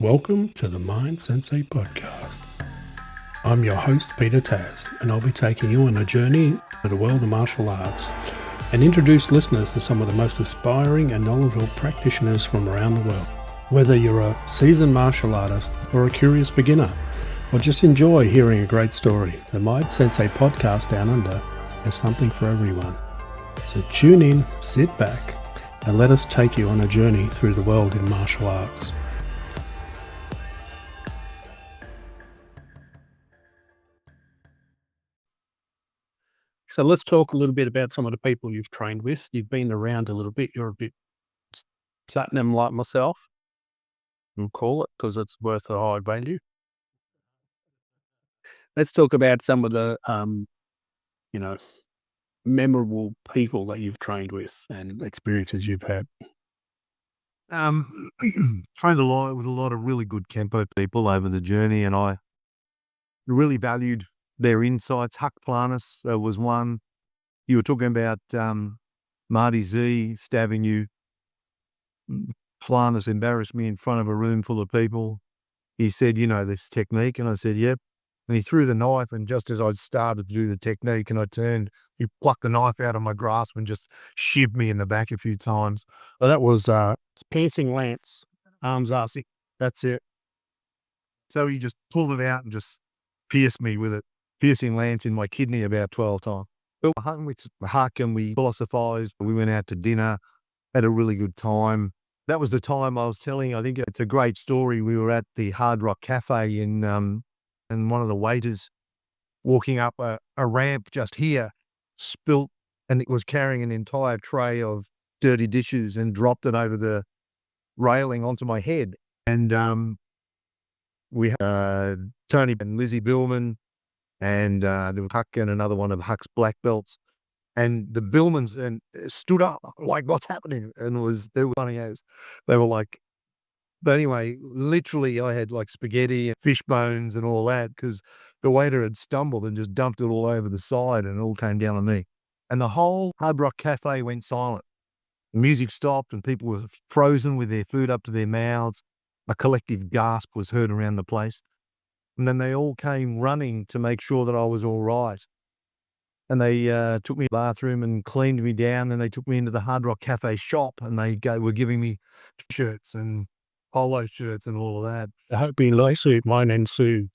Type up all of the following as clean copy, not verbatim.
Welcome to the Mind Sensei podcast. I'm your host, Peter Taz, and I'll be taking you on a journey to the world of martial arts and introduce listeners to some of the most inspiring and knowledgeable practitioners from around the world. Whether you're a seasoned martial artist or a curious beginner, or just enjoy hearing a great story, the Mind Sensei podcast Down Under has something for everyone. So tune in, sit back, and let us take you on a journey through the world in martial arts. So let's talk a little bit about some of the people you've trained with. You've been around a little bit. You're a bit platinum like myself, and call it, because it's worth a high value. Let's talk about some of the, memorable people that you've trained with and experiences you've had. Trained a lot with a lot of really good Kenpo people over the journey, and I really valued their insights. Huck Planus was one. You were talking about Marty Z stabbing you. Planus embarrassed me in front of a room full of people. He said, "You know this technique?" And I said, "Yep." And he threw the knife, and just as I'd started to do the technique and I turned, he plucked the knife out of my grasp and just shivved me in the back a few times. So that was piercing lance, arms up. That's it. So he just pulled it out and just pierced me with it, piercing lance in my kidney about 12 times. But we hung with Huck and we philosophized. We went out to dinner, had a really good time. That was the time I was telling, I think it's a great story. We were at the Hard Rock Cafe and one of the waiters walking up a ramp just here spilt, and it was carrying an entire tray of dirty dishes and dropped it over the railing onto my head. And we had Tony and Lizzie Billman, and there was Huck and another one of Huck's black belts. And the Billmans and stood up like, "What's happening?" And they were funny as they were like, but anyway, literally I had like spaghetti and fish bones and all that because the waiter had stumbled and just dumped it all over the side and it all came down on me. And the whole Hard Rock Cafe went silent. The music stopped and people were frozen with their food up to their mouths. A collective gasp was heard around the place. And then they all came running to make sure that I was all right. And they took me to the bathroom and cleaned me down, and they took me into the Hard Rock Cafe shop, and they were giving me shirts and polo shirts and all of that. I hope you like suit, mine ensued.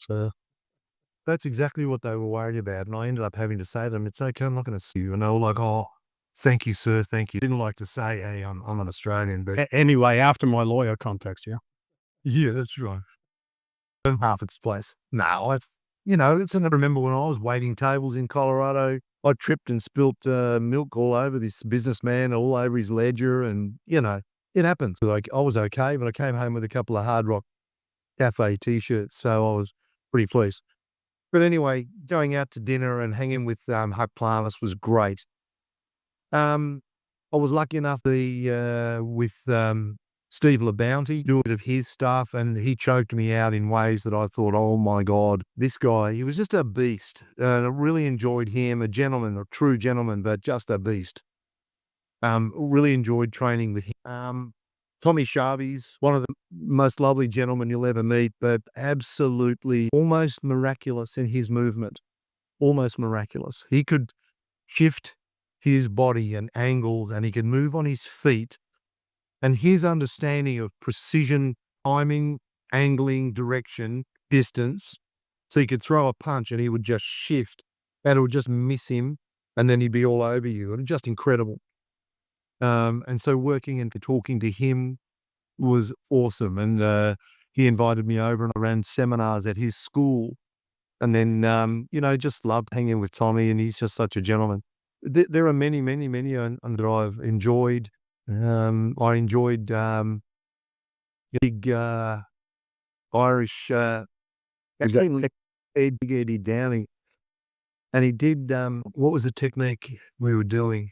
That's exactly what they were worried about. And I ended up having to say to them, "It's okay, I'm not going to sue you." And they were like, "Oh, thank you, sir, thank you." Didn't like to say, "Hey, I'm an Australian," but Anyway, after my lawyer contacts you. yeah, that's right. Half its place. No, I remember when I was waiting tables in Colorado, I tripped and spilt milk all over this businessman, all over his ledger, and it happens. Like I was okay, but I came home with a couple of Hard Rock Cafe T-shirts, so I was pretty pleased. But anyway, going out to dinner and hanging with Huck Planus was great. I was lucky enough to with Steve LaBounty, do a bit of his stuff, and he choked me out in ways that I thought, oh my God, this guy, he was just a beast. I really enjoyed him, a gentleman, a true gentleman, but just a beast. Really enjoyed training with him. Tommy Sharvey's one of the most lovely gentlemen you'll ever meet, but absolutely almost miraculous in his movement. Almost miraculous. He could shift his body and angles, and he could move on his feet. And his understanding of precision, timing, angling, direction, distance, so he could throw a punch and he would just shift and it would just miss him and then he'd be all over you. And just incredible. And so working and talking to him was awesome. And he invited me over and I ran seminars at his school. And then, just loved hanging with Tommy, and he's just such a gentleman. There are many, many, many that I've enjoyed. I enjoyed big Irish Big Eddie Downey, and he did what was the technique we were doing?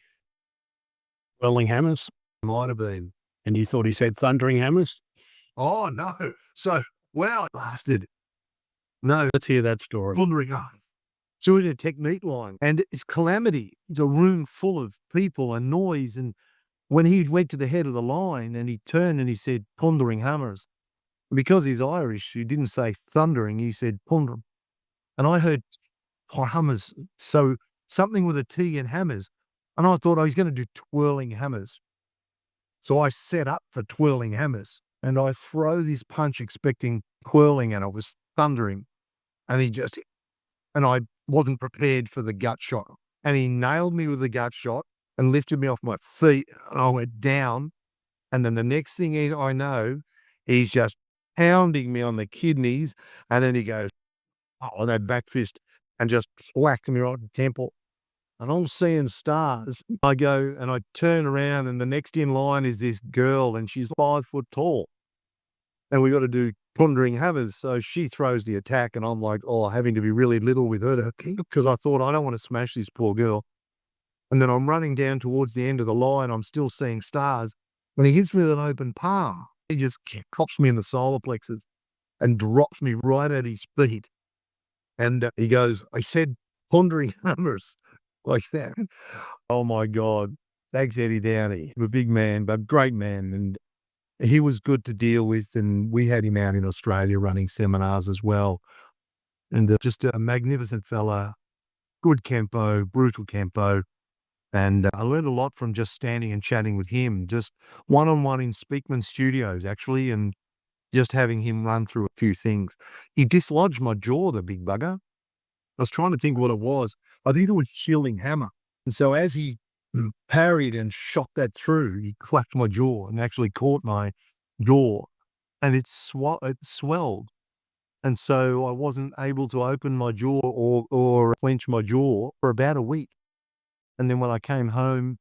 Whirling hammers. Might have been. And you thought he said thundering hammers? Oh no! So wow, bastard. No, Let's hear that story. thundering hammers. So we did a technique line, and it's calamity. It's a room full of people and noise, and when he went to the head of the line and he turned and he said, "Pondering hammers," Because he's Irish, he didn't say thundering, he said thundering. And I heard hammers, so something with a T in hammers. And I thought I was going to do twirling hammers. So I set up for twirling hammers and I throw this punch expecting twirling and it was thundering. And and I wasn't prepared for the gut shot. And he nailed me with the gut shot and lifted me off my feet. And I went down. And then the next thing I know, he's just pounding me on the kidneys. And then he goes, on that back fist and just whacked me right in the temple. And I'm seeing stars. I go and I turn around and the next in line is this girl and she's 5 foot tall. And we got to do pondering hammers. So she throws the attack and I'm like, having to be really little with her because I thought I don't want to smash this poor girl. And then I'm running down towards the end of the line. I'm still seeing stars. When he hits me with an open palm, he just cops me in the solar plexus and drops me right at his feet. And he goes, I said pondering hammers like that. Oh my God. Thanks, Eddie Downey. A big man, but great man. And he was good to deal with. And we had him out in Australia running seminars as well. And just a magnificent fella, good Kenpo, brutal Kenpo. And I learned a lot from just standing and chatting with him, just one-on-one in Speakman Studios, actually, and just having him run through a few things. He dislodged my jaw, the big bugger. I was trying to think what it was. I think it was shielding hammer. And so as he parried and shot that through, he cracked my jaw and actually caught my jaw and it swelled. And so I wasn't able to open my jaw or clench my jaw for about a week. And then when I came home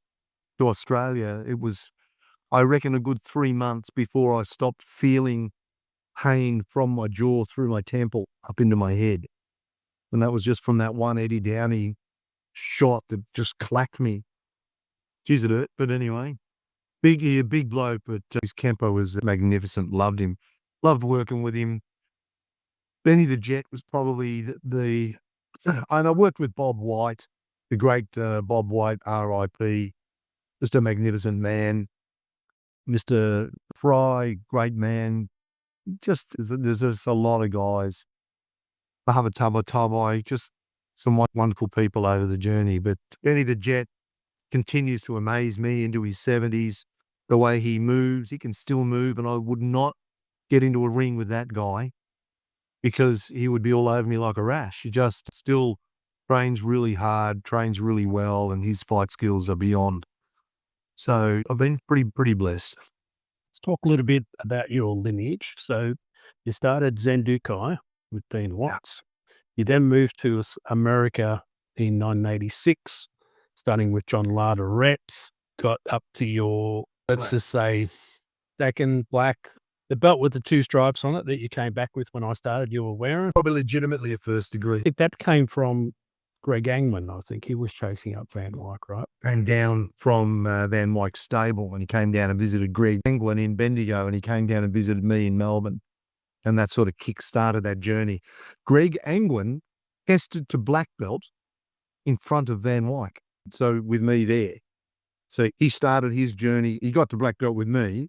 to Australia, it was, I reckon, a good 3 months before I stopped feeling pain from my jaw through my temple up into my head. And that was just from that one Eddie Downey shot that just clacked me. Jeez, it hurt. But anyway, big bloke, but his Kenpo was magnificent. Loved him. Loved working with him. Benny the Jet was probably and I worked with Bob White, the great Bob White, R.I.P., just a magnificent man. Mr. Fry, great man. There's just a lot of guys. Tabai, just some wonderful people over the journey. But Benny the Jet continues to amaze me into his 70s. The way he moves, he can still move, and I would not get into a ring with that guy because he would be all over me like a rash. He just still trains really hard, trains really well, and his fight skills are beyond. So I've been pretty blessed. Let's talk a little bit about your lineage. So you started Zendukai with Dean Watts. You then moved to America in 1986, starting with John Larderette, got up to your, let's just say, second black, the belt with the 2 stripes on it that you came back with when I started, you were wearing. Probably legitimately a first degree. I think that came from Greg Angman. I think he was chasing up Van Wyck, right? Came down from Van Wyck's stable and he came down and visited Greg Angman in Bendigo and he came down and visited me in Melbourne. And that sort of kick-started that journey. Greg Angwin tested to black belt in front of Van Wyck. So with me there. So he started his journey. He got to black belt with me,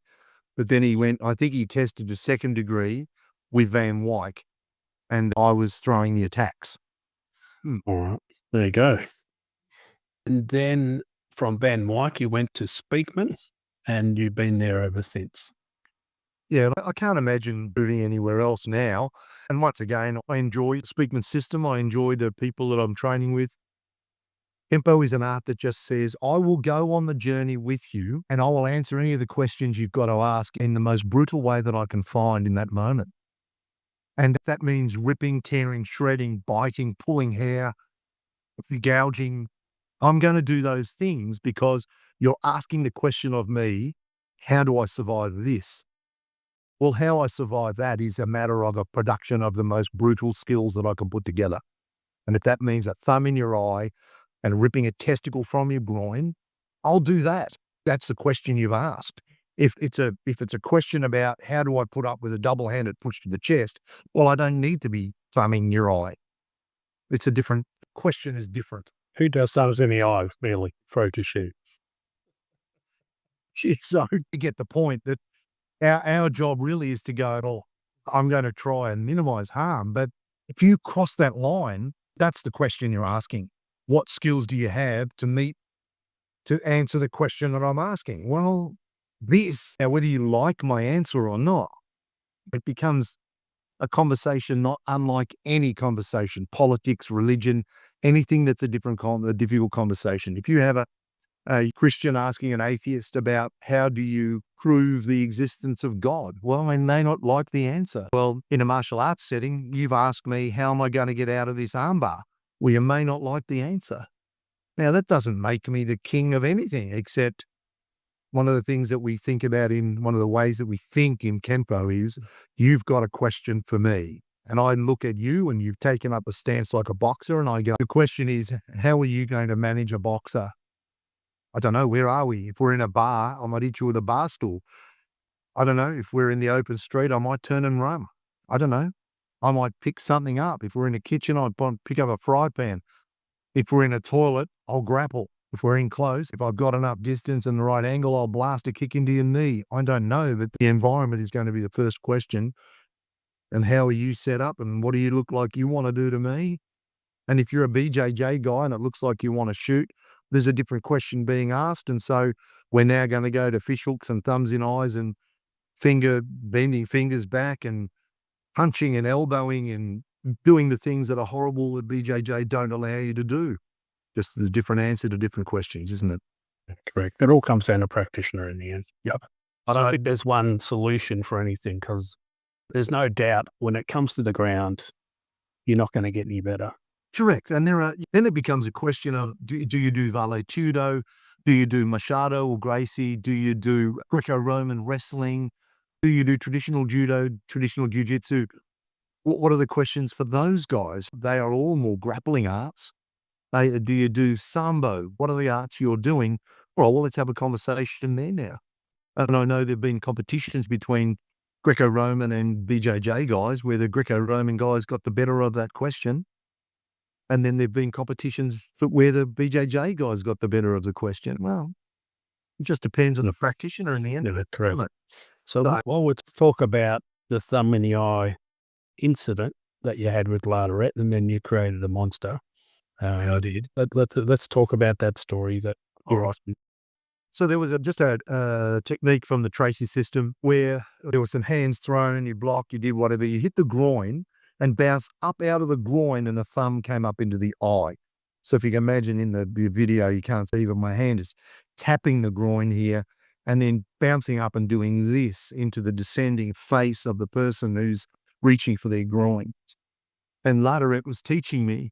but then he went, I think he tested to 2nd degree with Van Wyck and I was throwing the attacks. All right. There you go. And then from Van Wyck, you went to Speakman and you've been there ever since. Yeah, I can't imagine moving anywhere else now. And once again, I enjoy the Speakman system. I enjoy the people that I'm training with. Kenpo is an art that just says, I will go on the journey with you and I will answer any of the questions you've got to ask in the most brutal way that I can find in that moment. And that means ripping, tearing, shredding, biting, pulling hair, gouging. I'm going to do those things because you're asking the question of me, how do I survive this? Well, how I survive that is a matter of a production of the most brutal skills that I can put together. And if that means a thumb in your eye and ripping a testicle from your groin, I'll do that. That's the question you've asked. If it's a question about how do I put up with a double-handed push to the chest, well, I don't need to be thumbing your eye. It's a different question is different. Who does thumbs in the eye, really, throat issue? So you get the point that our job really is to go at all. I'm going to try and minimize harm. But if you cross that line, that's the question you're asking. What skills do you have to answer the question that I'm asking? Well, this, now whether you like my answer or not, it becomes a conversation not unlike any conversation, politics, religion, anything that's a difficult conversation. If you have a Christian asking an atheist about how do you prove the existence of God? Well, they may not like the answer. Well, in a martial arts setting, you've asked me, how am I going to get out of this armbar? Well, you may not like the answer. Now, that doesn't make me the king of anything, except one of the things that we think about one of the ways that we think in Kenpo is, you've got a question for me. And I look at you and you've taken up a stance like a boxer, and I go, the question is, how are you going to manage a boxer? I don't know, where are we? If we're in a bar, I might hit you with a bar stool. I don't know, if we're in the open street, I might turn and run. I don't know. I might pick something up. If we're in a kitchen, I'd pick up a fry pan. If we're in a toilet, I'll grapple. If we're in close, if I've got enough distance and the right angle, I'll blast a kick into your knee. I don't know, but the environment is going to be the first question. And how are you set up, and what do you look like you want to do to me? And if you're a BJJ guy and it looks like you want to shoot, there's a different question being asked. And so we're now going to go to fish hooks and thumbs in eyes and bending fingers back and punching and elbowing and doing the things that are horrible that BJJ don't allow you to do. Just a different answer to different questions, isn't it? Correct. It all comes down to practitioner in the end. Yep. I don't think there's one solution for anything, because there's no doubt when it comes to the ground, you're not going to get any better. Correct. And then it becomes a question of, do you do Vale Tudo? Do you do Machado or Gracie? Do you do Greco-Roman wrestling? Do you do traditional judo, traditional jiu-jitsu? What are the questions for those guys? They are all more grappling arts. Do you do Sambo? What are the arts you're doing? Well, let's have a conversation there now. And I know there have been competitions between Greco-Roman and BJJ guys where the Greco-Roman guys got the better of that question. And then there have been competitions where the BJJ guys got the better of the question. Well, it just depends on the practitioner in the end of it. Correct. So, Well, let's talk about the thumb in the eye incident that you had with Larderette, and then you created a monster. I did. Let's talk about that story. So there was just a technique from the Tracy system where there was some hands thrown, you block, you did whatever, you hit the groin and bounced up out of the groin, and the thumb came up into the eye. So if you can imagine in the video, you can't see, but my hand is tapping the groin here and then bouncing up and doing this into the descending face of the person who's reaching for their groin. And Larderette was teaching me,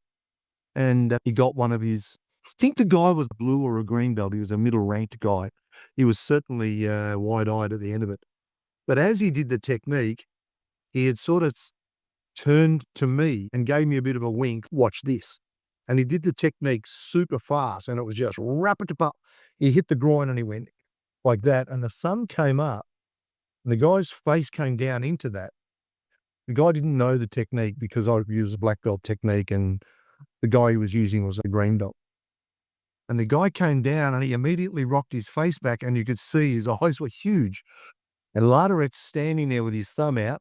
and he got one of his, I think the guy was blue or a green belt. He was a middle-ranked guy. He was certainly wide-eyed at the end of it. But as he did the technique, he had sort of turned to me and gave me a bit of a wink, watch this. And he did the technique super fast, and it was just rapid. He hit the groin and he went like that, and the thumb came up, and the guy's face came down into that. The guy didn't know the technique because I used a black belt technique, and the guy he was using was a green belt. And the guy came down and he immediately rocked his face back, and you could see his eyes were huge. And Larderette's standing there with his thumb out,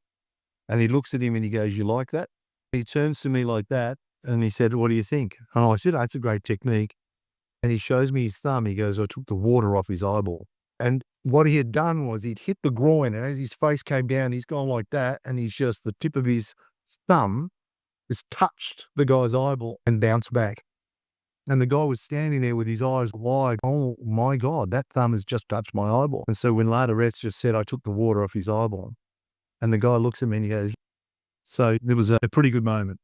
and he looks at him and he goes, "You like that?" He turns to me like that and he said, "What do you think?" And I said, "Oh, it's a great technique." And he shows me his thumb. He goes, "I took the water off his eyeball." And what he had done was he'd hit the groin, and as his face came down, he's gone like that, and he's just, the tip of his thumb has touched the guy's eyeball and bounced back. And the guy was standing there with his eyes wide. Oh my God, that thumb has just touched my eyeball. And so when Larderette just said, "I took the water off his eyeball," and the guy looks at me and he goes, so there was a pretty good moment.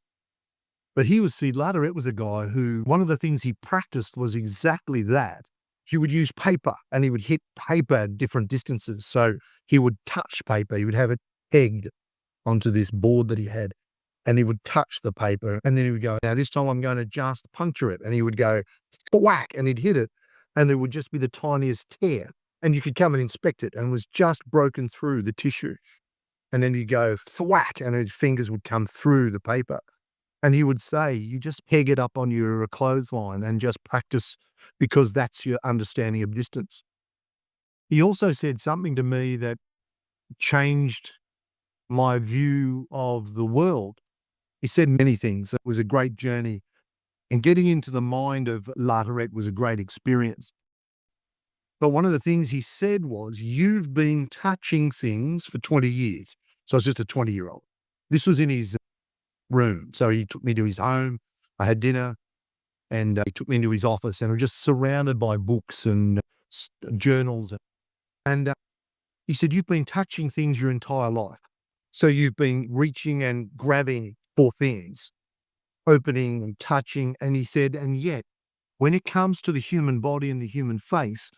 But Larderette was a guy who, one of the things he practiced was exactly that. He would use paper, and he would hit paper at different distances. So he would touch paper. He would have it pegged onto this board that he had, and he would touch the paper, and then he would go, "Now this time I'm going to just puncture it." And he would go whack, and he'd hit it, and there would just be the tiniest tear, and you could come and inspect it, and it was just broken through the tissue. And then he'd go thwack, and his fingers would come through the paper. And he would say, "You just peg it up on your clothesline and just practice, because that's your understanding of distance." He also said something to me that changed my view of the world. He said many things. It was a great journey. And getting into the mind of Lartaret was a great experience. But one of the things he said was, you've been touching things for 20 years. So I was just a 20-year-old. This was in his room. So he took me to his home. I had dinner and he took me into his office and I was just surrounded by books and journals. And he said, you've been touching things your entire life. So you've been reaching and grabbing for things, opening and touching. And he said, and yet when it comes to the human body and the human face,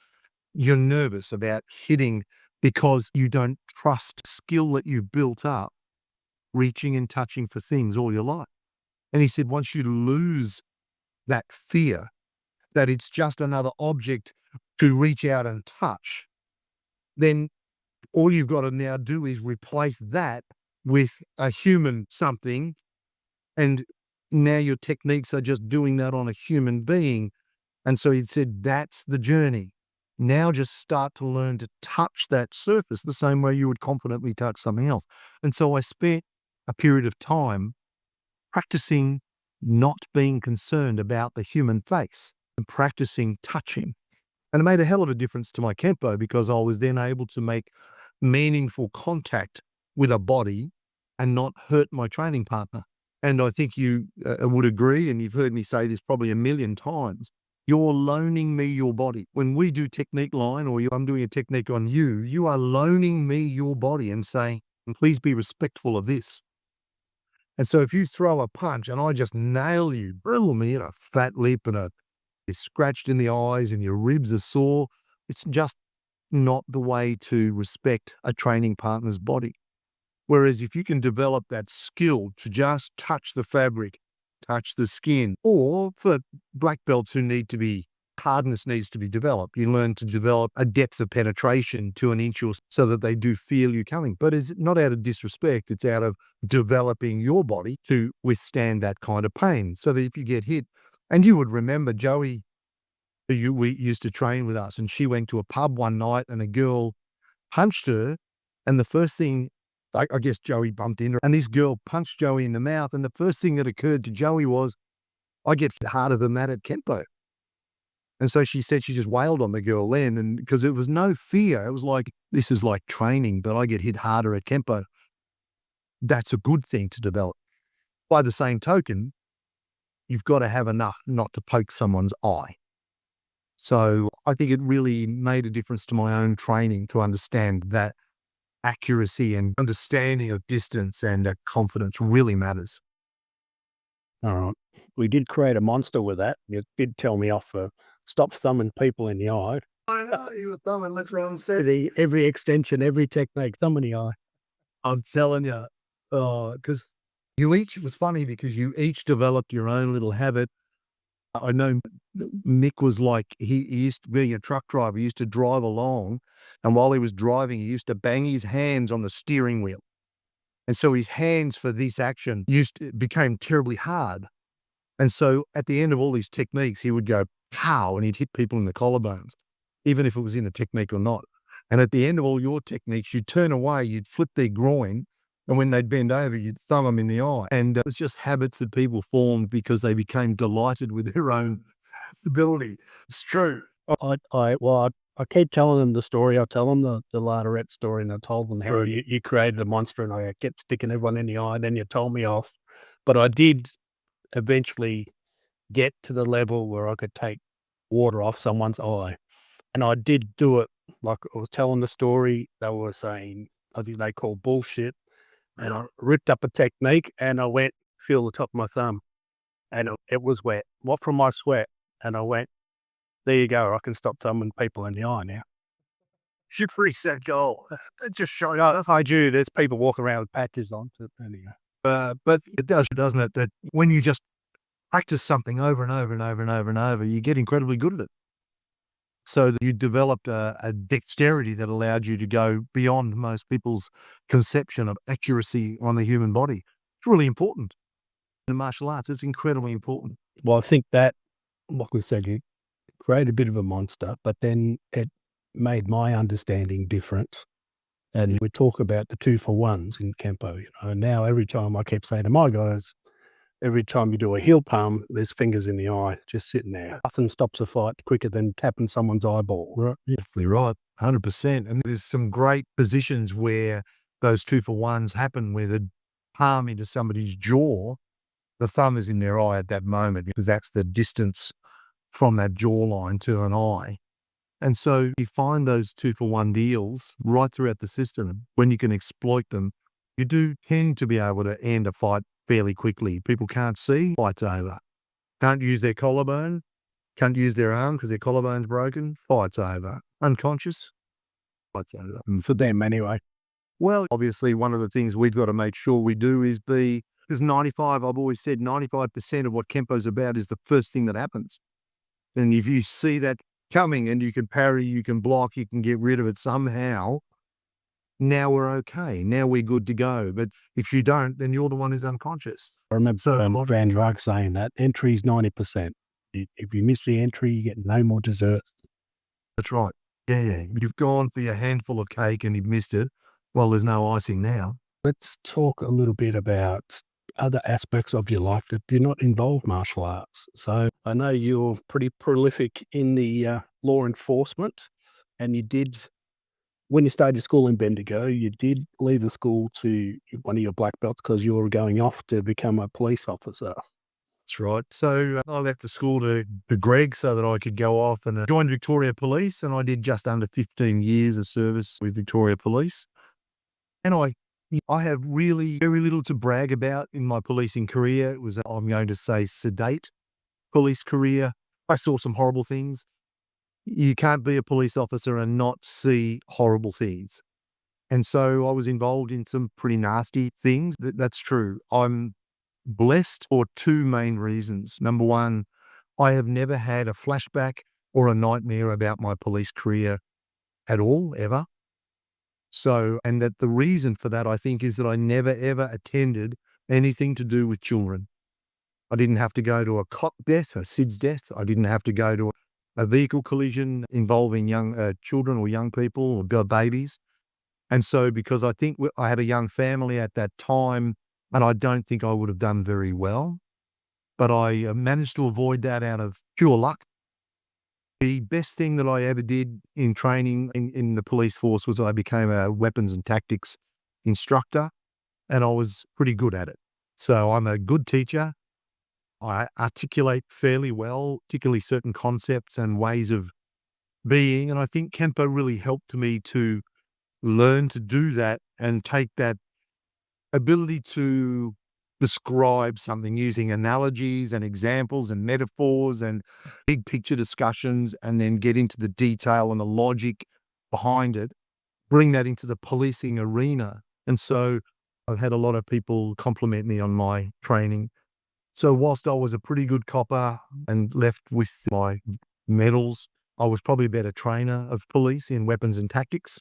you're nervous about hitting because you don't trust skill that you've built up reaching and touching for things all your life. And he said, once you lose that fear that it's just another object to reach out and touch, then all you've got to now do is replace that with a human something. And now your techniques are just doing that on a human being. And so he said, that's the journey. Now just start to learn to touch that surface the same way you would confidently touch something else. And so I spent a period of time practicing not being concerned about the human face and practicing touching. And it made a hell of a difference to my Kenpo because I was then able to make meaningful contact with a body and not hurt my training partner. And I think you would agree, and you've heard me say this probably a million times, you're loaning me your body. When we do technique line or I'm doing a technique on you, you are loaning me your body and saying, please be respectful of this. And so if you throw a punch and I just nail you, boom, you know, fat lip and you're scratched in the eyes and your ribs are sore, it's just not the way to respect a training partner's body. Whereas if you can develop that skill to just touch the fabric, touch the skin, or for black belts who hardness needs to be developed. You learn to develop a depth of penetration to an inch or so that they do feel you coming. But it's not out of disrespect. It's out of developing your body to withstand that kind of pain. So that if you get hit, and you would remember Joey, we used to train with us, and she went to a pub one night and a girl punched her. And the first thing, I guess Joey bumped into her, and this girl punched Joey in the mouth. And the first thing that occurred to Joey was, I get harder than that at Kenpo. And so she said she just wailed on the girl then, and because it was no fear. It was like, this is like training, but I get hit harder at Kenpo. That's a good thing to develop. By the same token, you've got to have enough not to poke someone's eye. So I think it really made a difference to my own training to understand that accuracy and understanding of distance and confidence really matters. All right. We did create a monster with that. You did tell me off for stop thumbing people in the eye. I know, you were thumbing left, right, and center. Every extension, every technique, thumb in the eye. I'm telling you, because it was funny because you each developed your own little habit. I know Mick was like, he used to be a truck driver. He used to drive along, and while he was driving, he used to bang his hands on the steering wheel. And so his hands for this action became terribly hard. And so at the end of all these techniques, he would go, pow, and he'd hit people in the collarbones, even if it was in a technique or not. And at the end of all your techniques, you'd turn away, you'd flip their groin, and when they'd bend over, you'd thumb them in the eye. And it's just habits that people formed because they became delighted with their own stability. It's true. I keep telling them the story. I tell them the Lartaret story, and I told them how you created a monster, and I kept sticking everyone in the eye, and then you told me off. But I did eventually get to the level where I could take water off someone's eye. And I did do it. Like I was telling the story, they were saying, I think they call bullshit. And I ripped up a technique and I went, feel the top of my thumb. And it was wet. What from my sweat? And I went, there you go. I can stop thumbing people in the eye now. Should reach that goal. It just showed up. I do. There's people walking around with patches on. Anyway. But it does, doesn't it? That when you just practice something over and over and over and over and over, you get incredibly good at it. So that you developed a dexterity that allowed you to go beyond most people's conception of accuracy on the human body. It's really important. In martial arts, it's incredibly important. Well, I think that, like we said, you create a bit of a monster, but then it made my understanding different. And we talk about the 2-for-1s in Kenpo. Now every time I keep saying to my guys, every time you do a heel palm, there's fingers in the eye just sitting there. Nothing stops a fight quicker than tapping someone's eyeball, right? Definitely right, 100%. And there's some great positions where those 2-for-1s happen, where the palm into somebody's jaw, the thumb is in their eye at that moment, because that's the distance from that jawline to an eye. And so you find those 2-for-1 deals right throughout the system. When you can exploit them, you do tend to be able to end a fight fairly quickly. People can't see, fight's over. Can't use their collarbone, can't use their arm because their collarbone's broken, fight's over. Unconscious, fight's over. For them anyway. Well, obviously one of the things we've got to make sure we do is because I've always said 95% of what Kenpo's about is the first thing that happens. And if you see that coming and you can parry, you can block, you can get rid of it somehow, now we're okay. Now we're good to go. But if you don't, then you're the one who's unconscious. I remember Van Drag saying that entry's 90%. If you miss the entry, you get no more dessert. That's right. Yeah. You've gone for your handful of cake and you've missed it. Well, there's no icing now. Let's talk a little bit about other aspects of your life that do not involve martial arts. So I know you're pretty prolific in the law enforcement, and you did, when you started school in Bendigo, you did leave the school to one of your black belts because you were going off to become a police officer. That's right. So I left the school to Greg so that I could go off and join Victoria Police, and I did just under 15 years of service with Victoria Police. And I have really very little to brag about in my policing career. It was, I'm going to say, sedate police career. I saw some horrible things. You can't be a police officer and not see horrible things. And so I was involved in some pretty nasty things. That's true. I'm blessed for two main reasons. Number one, I have never had a flashback or a nightmare about my police career at all, ever. So, and that the reason for that, I think, is that I never, ever attended anything to do with children. I didn't have to go to a cop death, a SIDS death. I didn't have to go to a vehicle collision involving young children or young people or babies. And so, because I think I had a young family at that time, and I don't think I would have done very well, but I managed to avoid that out of pure luck. The best thing that I ever did in training in the police force was I became a weapons and tactics instructor, and I was pretty good at it. So I'm a good teacher. I articulate fairly well, particularly certain concepts and ways of being. And I think Kenpo really helped me to learn to do that and take that ability to describe something using analogies and examples and metaphors and big picture discussions, and then get into the detail and the logic behind it, bring that into the policing arena. And so I've had a lot of people compliment me on my training. So whilst I was a pretty good copper and left with my medals, I was probably a better trainer of police in weapons and tactics.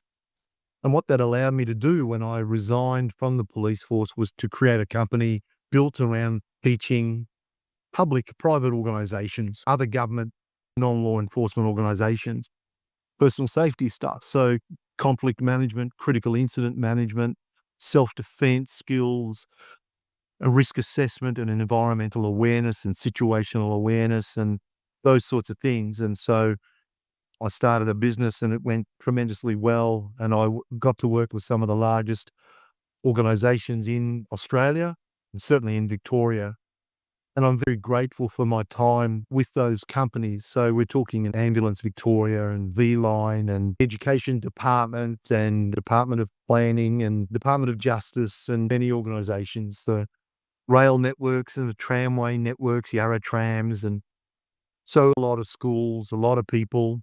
And what that allowed me to do when I resigned from the police force was to create a company built around teaching public-private organisations, other government, non-law enforcement organisations, personal safety stuff. So conflict management, critical incident management, self-defence skills, a risk assessment and an environmental awareness and situational awareness and those sorts of things. And so I started a business and it went tremendously well. And I got to work with some of the largest organisations in Australia and certainly in Victoria. And I'm very grateful for my time with those companies. So we're talking Ambulance Victoria and V-Line and Education Department and Department of Planning and Department of Justice and many organisations, the rail networks and the tramway networks, Yarra trams. And so a lot of schools, a lot of people,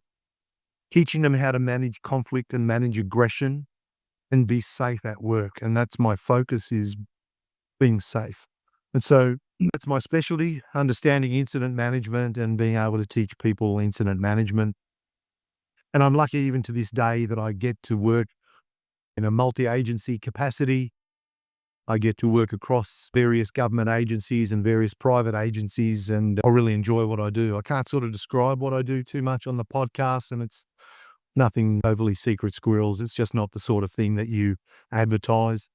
teaching them how to manage conflict and manage aggression and be safe at work. And that's my focus, is being safe. And so that's my specialty, understanding incident management and being able to teach people incident management. And I'm lucky even to this day that I get to work in a multi-agency capacity. I get to work across various government agencies and various private agencies, and I really enjoy what I do. I can't sort of describe what I do too much on the podcast, and it's Nothing overly secret squirrels. It's just not the sort of thing that you advertise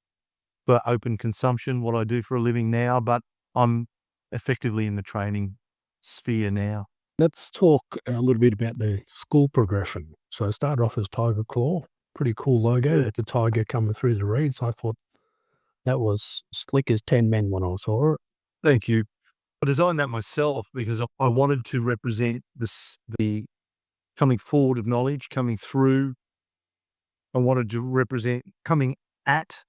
for open consumption, what I do for a living now, but I'm effectively in the training sphere now. Let's talk a little bit about the school progression. So I started off as Tiger Claw, pretty cool logo Yeah. with the tiger coming through the reeds. I thought that was slick as 10 men when I saw it. Thank you. I designed that myself because I wanted to represent the coming forward of knowledge, coming through. I wanted to represent coming at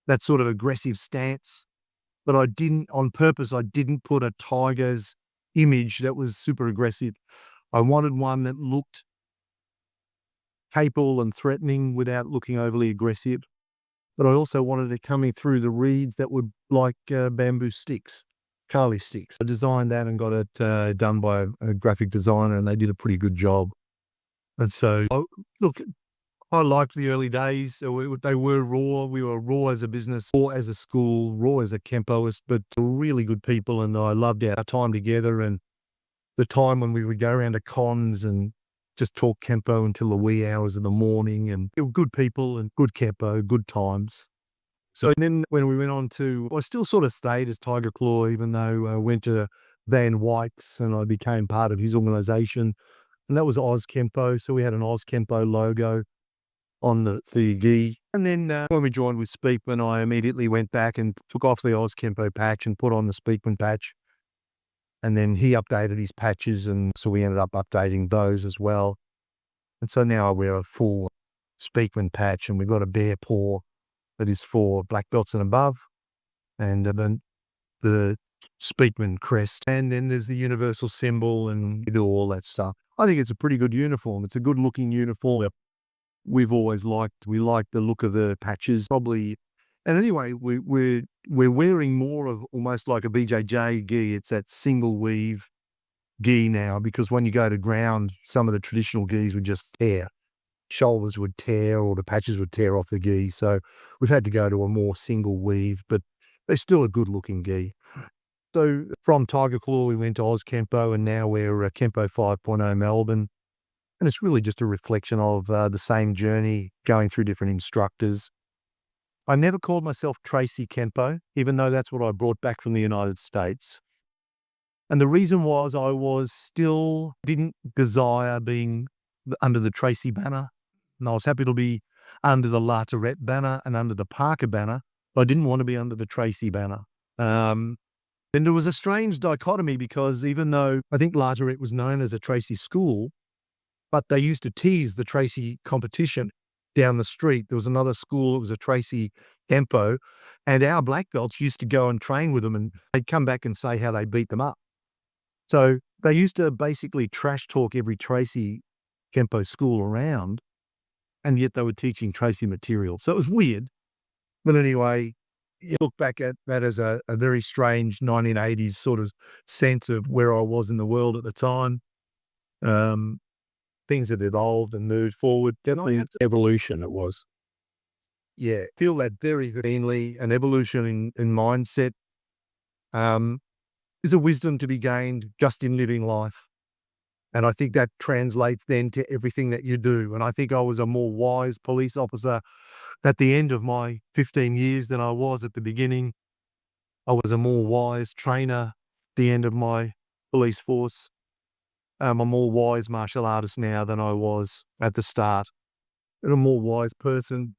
that sort of aggressive stance. But I didn't, on purpose, I didn't put a tiger's image that was super aggressive. I wanted one that looked capable and threatening without looking overly aggressive. But I also wanted it coming through the reeds that were like bamboo sticks, Kali sticks. I designed that and got it done by a graphic designer, and they did a pretty good job. And so, look, I liked the early days. They were raw. We were raw as a business, raw as a school, raw as a Kenpoist, but really good people. And I loved our time together and the time when we would go around to cons and just talk Kenpo until the wee hours of the morning. And they were good people and good Kenpo, good times. So then when we went on to, I still sort of stayed as Tiger Claw, even though I went to Van White's and I became part of his organization. And that was Oz Kenpo. So we had an Oz Kenpo logo on the gi. And then when we joined with Speakman, I immediately went back and took off the Oz Kenpo patch and put on the Speakman patch. And then he updated his patches, and so we ended up updating those as well. And so now I wear a full Speakman patch, and we've got a bear paw that is for black belts and above, and then the Speakman crest. And then there's the universal symbol, and we do all that stuff. I think it's a pretty good uniform. It's a good looking uniform. Yep. We like the look of the patches, probably. And anyway, we're wearing more of almost like a BJJ gi. It's that single weave gi now, because when you go to ground, some of the traditional gis would just tear. Shoulders would tear or the patches would tear off the gi. So we've had to go to a more single weave, but they're still a good looking gi. So from Tiger Claw, we went to Oz Kenpo, and now we're Kenpo 5.0 Melbourne. And it's really just a reflection of the same journey, going through different instructors. I never called myself Tracy Kenpo, even though that's what I brought back from the United States. And the reason was I didn't desire being under the Tracy banner. And I was happy to be under the La Tourette banner and under the Parker banner, but I didn't want to be under the Tracy banner. Then there was a strange dichotomy, because even though I think La Tourette was known as a Tracy school, but they used to tease the Tracy competition down the street. There was another school, it was a Tracy Kenpo, and our black belts used to go and train with them, and they'd come back and say how they beat them up. So they used to basically trash talk every Tracy Kenpo school around, and yet they were teaching Tracy material. So it was weird. But anyway, you look back at that as a very strange 1980s sort of sense of where I was in the world at the time. Things had evolved and moved forward. Definitely evolution it was. Yeah, feel that very keenly. An evolution in mindset is a wisdom to be gained just in living life. And I think that translates then to everything that you do. And I think I was a more wise police officer at the end of my 15 years than I was at the beginning. I was a more wise trainer at the end of my police force. I'm a more wise martial artist now than I was at the start. And a more wise person.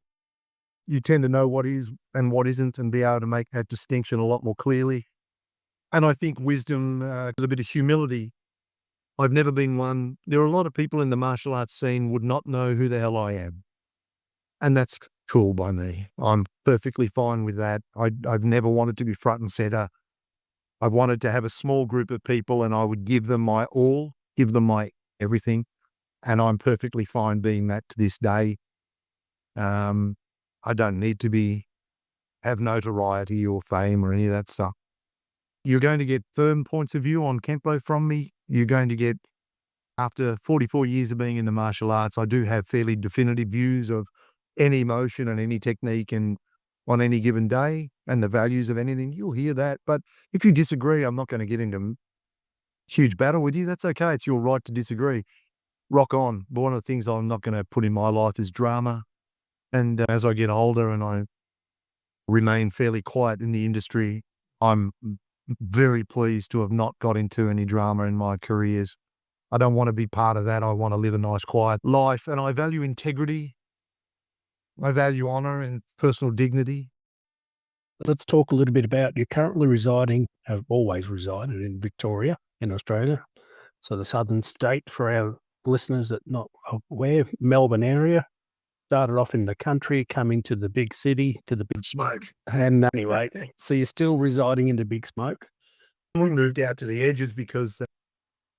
You tend to know what is and what isn't, and be able to make that distinction a lot more clearly. And I think wisdom, a bit of humility. I've never been one. There are a lot of people in the martial arts scene would not know who the hell I am. And that's cool by me. I'm perfectly fine with that. I've never wanted to be front and center. I wanted to have a small group of people, and I would give them my all, give them my everything. And I'm perfectly fine being that to this day. I don't need to have notoriety or fame or any of that stuff. You're going to get firm points of view on Kenpo from me. You're going to get, after 44 years of being in the martial arts, I do have fairly definitive views of any motion and any technique and on any given day and the values of anything. You'll hear that. But if you disagree, I'm not going to get into huge battle with you. That's okay. It's your right to disagree. rock on. But one of the things I'm not going to put in my life is drama. And as I get older and I remain fairly quiet in the industry, I'm very pleased to have not got into any drama in my careers. I don't want to be part of that. I want to live a nice, quiet life. And I value integrity. I value honor and personal dignity. Let's talk a little bit about you're currently residing, have always resided in Victoria, in Australia. So the southern state for our listeners that not aware, Melbourne area. Started off in the country, coming to the big city, to the big Smoke. and anyway, so you're still residing in the big smoke? We moved out to the edges because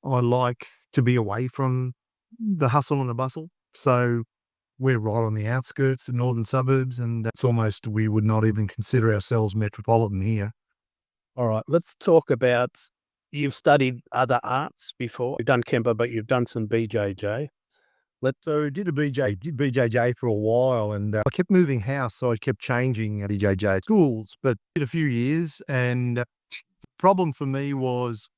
I like to be away from the hustle and the bustle. So we're right on the outskirts, the northern suburbs, and it's almost, we would not even consider ourselves metropolitan here. All right, let's talk about, you've studied other arts before. You've done Kenpo, but you've done some BJJ. So did BJJ for a while, and I kept moving house, so I kept changing BJJ schools, but did a few years, and the problem for me was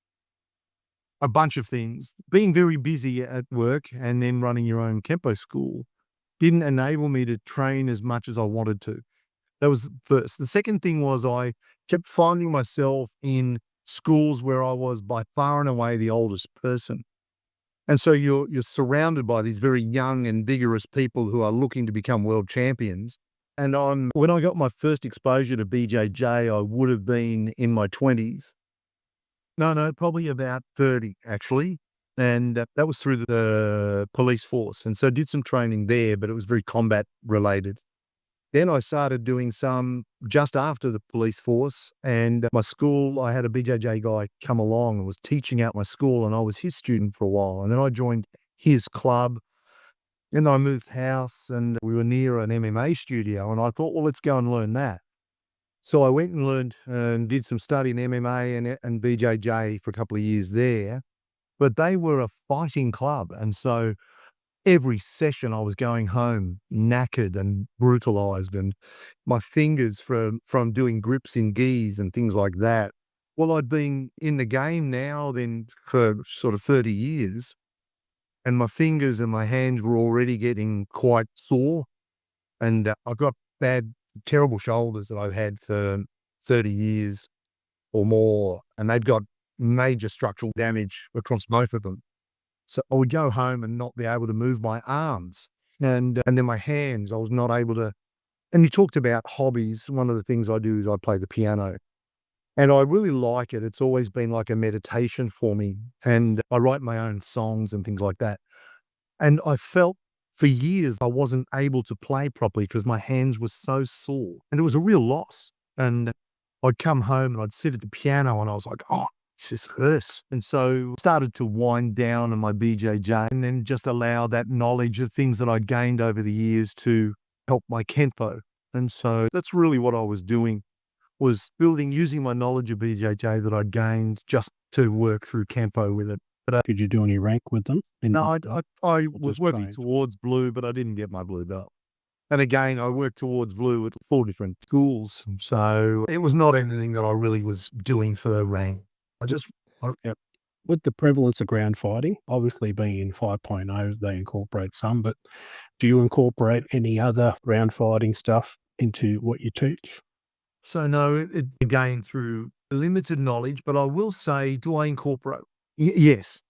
a bunch of things. Being very busy at work and then running your own Kenpo school didn't enable me to train as much as I wanted to. That was the first. The second thing was I kept finding myself in schools where I was by far and away the oldest person. And so you're surrounded by these very young and vigorous people who are looking to become world champions. And when I got my first exposure to BJJ, I would have been in my 20s. No, probably about 30 actually. And that was through the police force. And so did some training there, but it was very combat related. Then I started doing some just after the police force, and my school, I had a BJJ guy come along and was teaching out my school, and I was his student for a while. And then I joined his club, and I moved house, and we were near an MMA studio, and I thought, well, let's go and learn that. So I went and learned and did some study in MMA and BJJ for a couple of years there, but they were a fighting club. And so every session I was going home knackered and brutalized, and my fingers from doing grips in gis and things like that. Well, I'd been in the game now then for sort of 30 years, and my fingers and my hands were already getting quite sore. And I've got terrible shoulders that I've had for 30 years or more, and they've got major structural damage across both of them. So I would go home and not be able to move my arms, and then my hands, I was not able to. And you talked about hobbies. One of the things I do is I play the piano, and I really like it. It's always been like a meditation for me, and I write my own songs and things like that. And I felt for years I wasn't able to play properly because my hands were so sore, and it was a real loss. And I'd come home and I'd sit at the piano and I was like, oh, this hurts. And so I started to wind down on my BJJ and then just allow that knowledge of things that I'd gained over the years to help my Kenpo. And so that's really what I was doing, was using my knowledge of BJJ that I'd gained just to work through Kenpo with it. But Did you do any rank with them? no, I was just working trained? towards blue, but I didn't get my blue belt. And again, I worked towards blue at 4 different schools. So it was not anything that I really was doing for rank. With the prevalence of ground fighting, obviously being in 5.0, they incorporate some, but do you incorporate any other ground fighting stuff into what you teach? So no, it again through limited knowledge, but I will say, do I incorporate? Yes.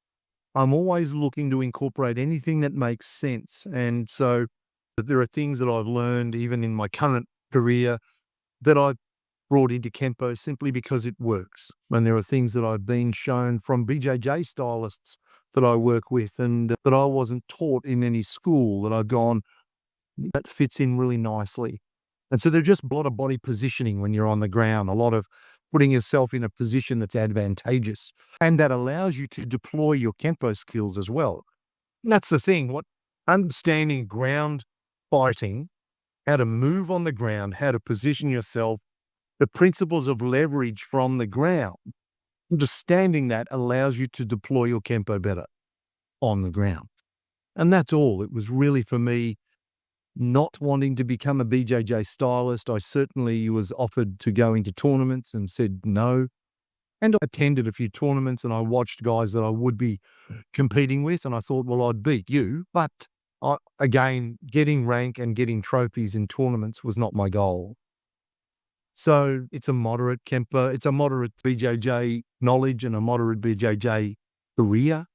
I'm always looking to incorporate anything that makes sense. And so there are things that I've learned even in my current career that I've brought into Kenpo simply because it works. And there are things that I've been shown from BJJ stylists that I work with and that I wasn't taught in any school, that I've gone, that fits in really nicely. And so they're just a lot of body positioning when you're on the ground, a lot of putting yourself in a position that's advantageous and that allows you to deploy your Kenpo skills as well. And that's the thing, understanding ground fighting, how to move on the ground, how to position yourself, the principles of leverage from the ground, understanding that allows you to deploy your Kenpo better on the ground. And that's all. It was really for me not wanting to become a BJJ stylist. I certainly was offered to go into tournaments and said no. And I attended a few tournaments and I watched guys that I would be competing with, and I thought, well, I'd beat you. But again, getting rank and getting trophies in tournaments was not my goal. So it's a moderate Kenpo, it's a moderate BJJ knowledge and a moderate BJJ career.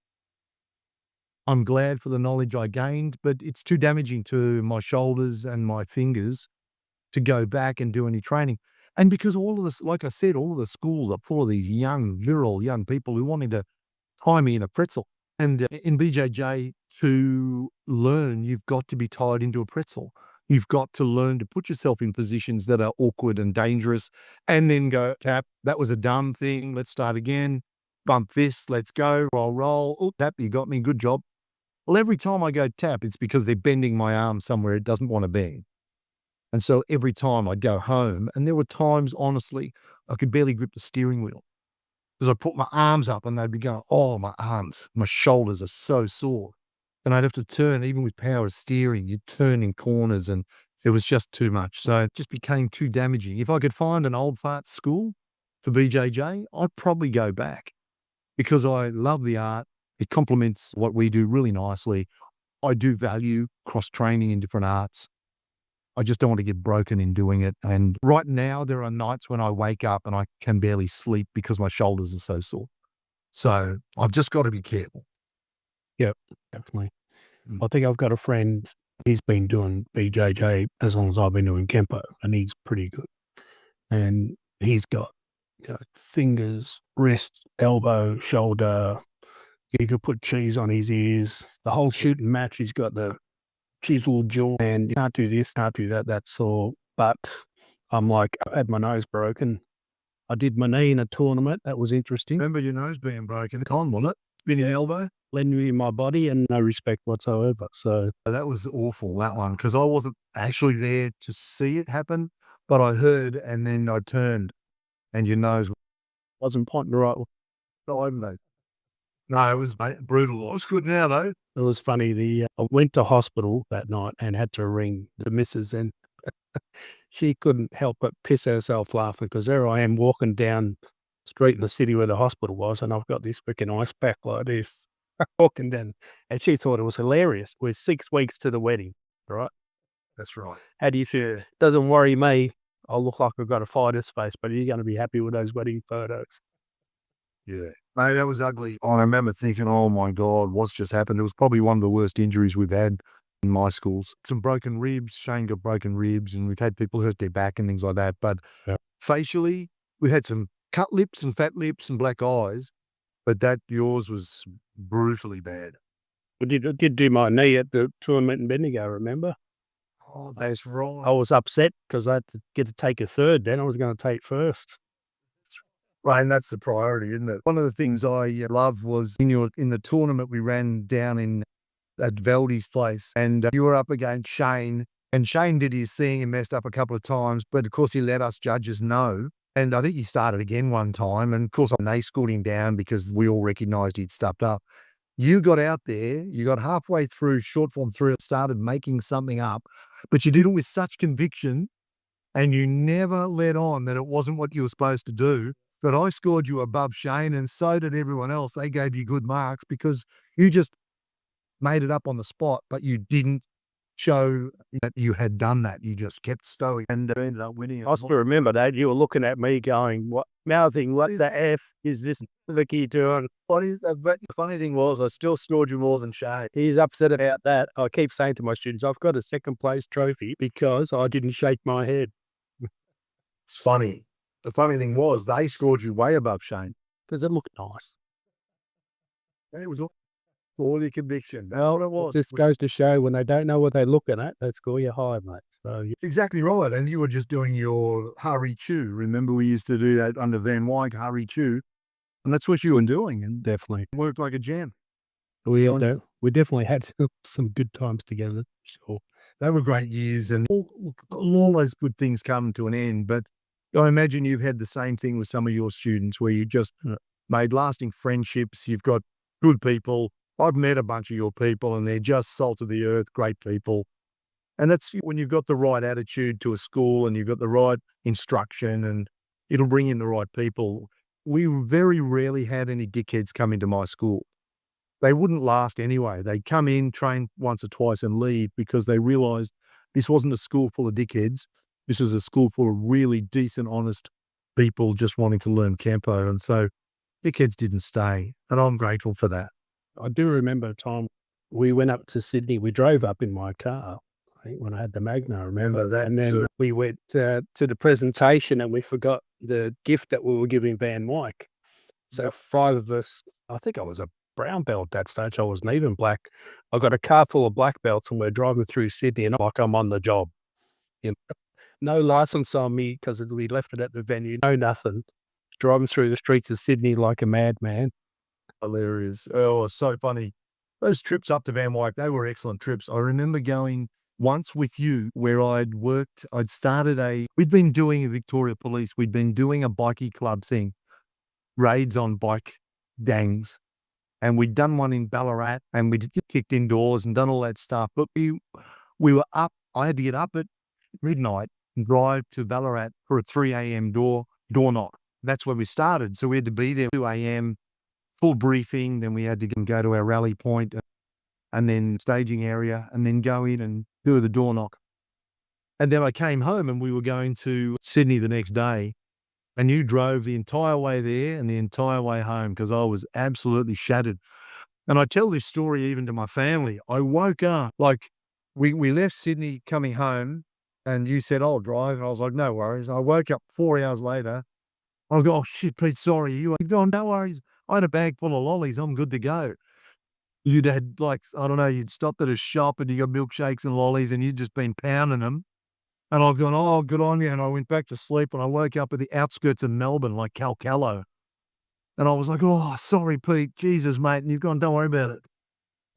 I'm glad for the knowledge I gained, but it's too damaging to my shoulders and my fingers to go back and do any training. And because all of this, like I said, all of the schools are full of these young, virile young people who wanted to tie me in a pretzel. And in BJJ, to learn, you've got to be tied into a pretzel. You've got to learn to put yourself in positions that are awkward and dangerous and then go, tap, that was a dumb thing. Let's start again. Bump this, let's go, roll. Oh, tap, you got me, good job. Well, every time I go tap, it's because they're bending my arm somewhere it doesn't want to bend. And so every time I'd go home, and there were times, honestly, I could barely grip the steering wheel because I put my arms up and they'd be going, oh, my arms, my shoulders are so sore. And I'd have to turn, even with power steering, you'd turn in corners and it was just too much. So it just became too damaging. If I could find an old fart school for BJJ, I'd probably go back because I love the art. It complements what we do really nicely. I do value cross-training in different arts. I just don't want to get broken in doing it. And right now, there are nights when I wake up and I can barely sleep because my shoulders are so sore. So I've just got to be careful. Yep, definitely. I think I've got a friend, he's been doing BJJ as long as I've been doing Kenpo, and he's pretty good. And he's got fingers, wrist, elbow, shoulder. You could put cheese on his ears. The whole shooting match, he's got the chiseled jaw, and you can't do this, can't do that, that's all. But I'm like, I had my nose broken. I did my knee in a tournament. That was interesting. Remember your nose being broken? Con, wasn't it? Been your elbow? Landed in my body and no respect whatsoever. So that was awful, that one, because I wasn't actually there to see it happen, but I heard and then I turned and your nose wasn't pointing the right way. No, it was brutal. It was good now, though. It was funny. I went to hospital that night and had to ring the missus, and she couldn't help but piss herself laughing because there I am walking down street in the city where the hospital was, and I've got this freaking ice pack like this walking down, and she thought it was hilarious. We're 6 weeks to the wedding, right? That's right. How do you feel? Yeah. Doesn't worry me. I look like I've got a fighter's face, but you're going to be happy with those wedding photos. Yeah. Mate, that was ugly. I remember thinking, oh my God, what's just happened? It was probably one of the worst injuries we've had in my schools. Some broken ribs. Shane got broken ribs, and we've had people hurt their back and things like that. But facially, we had some cut lips and fat lips and black eyes, but yours was brutally bad. I did do my knee at the tournament in Bendigo, remember? Oh, that's right. I was upset because I had to get to take a third then. I was going to take first. Right, and that's the priority, isn't it? One of the things I loved was in the tournament we ran down at Valdi's place, and you were up against Shane, and Shane did his thing and messed up a couple of times, but of course he let us judges know, and I think he started again one time, and of course they scored him down because we all recognised he'd stuffed up. You got out there, you got halfway through short form 3, started making something up, but you did it with such conviction, and you never let on that it wasn't what you were supposed to do. But I scored you above Shane, and so did everyone else. They gave you good marks because you just made it up on the spot, but you didn't show that you had done that. You just kept stowing and ended up winning. I still remember that. You were looking at me going, what, mouthing, what the F is this Vicky doing? But the funny thing was, I still scored you more than Shane. He's upset about that. I keep saying to my students, I've got a second place trophy because I didn't shake my head. It's funny. The funny thing was, they scored you way above Shane. Because it looked nice. And it was all your conviction. That's what it was. It just goes to show when they don't know what they're looking at, they score you high, mate. So exactly right. And you were just doing your Hari Chu. Remember we used to do that under Van Wyk, Hari Chu. And that's what you were doing. And definitely. It worked like a gem. We definitely had some good times together. Sure. They were great years, and all those good things come to an end. But I imagine you've had the same thing with some of your students where you just made lasting friendships. You've got good people. I've met a bunch of your people and they're just salt of the earth, great people. And that's when you've got the right attitude to a school and you've got the right instruction, and it'll bring in the right people. we very rarely had any dickheads come into my school. They wouldn't last anyway. They'd come in, train once or twice and leave because they realized this wasn't a school full of dickheads. This was a school full of really decent, honest people just wanting to learn Kenpo. And so dickheads didn't stay. And I'm grateful for that. I do remember a time we went up to Sydney. We drove up in my car, I think, when I had the Magna, I remember that. And then we went to the presentation and we forgot the gift that we were giving Van Wyck. So 5 of us, I think I was a brown belt at that stage. I wasn't even black. I got a car full of black belts and we're driving through Sydney and like I'm on the job. You know, no license on me because we left it at the venue. No nothing. Driving through the streets of Sydney like a madman. Hilarious. Oh, so funny. Those trips up to Van Wyck, they were excellent trips. I remember going once with you where we'd been doing a Victoria Police, we'd been doing a bikie club thing, raids on bike gangs. And we'd done one in Ballarat and we'd kicked indoors and done all that stuff. But we were up, I had to get up at midnight and drive to Ballarat for a 3 a.m. door knock. That's where we started. So we had to be there at 2 a.m., full briefing. Then we had to go to our rally point and then staging area and then go in and do the door knock. And then I came home and we were going to Sydney the next day. And you drove the entire way there and the entire way home because I was absolutely shattered. And I tell this story even to my family. I woke up, like we left Sydney coming home and you said, I'll drive. And I was like, no worries. I woke up 4 hours later. I was going, oh shit, Pete, sorry. You've gone, no worries. I had a bag full of lollies. I'm good to go. You'd had you'd stopped at a shop and you got milkshakes and lollies and you'd just been pounding them. And I've gone, oh, good on you. And I went back to sleep and I woke up at the outskirts of Melbourne, like Calcalo. And I was like, oh, sorry, Pete. Jesus, mate. And you've gone, don't worry about it.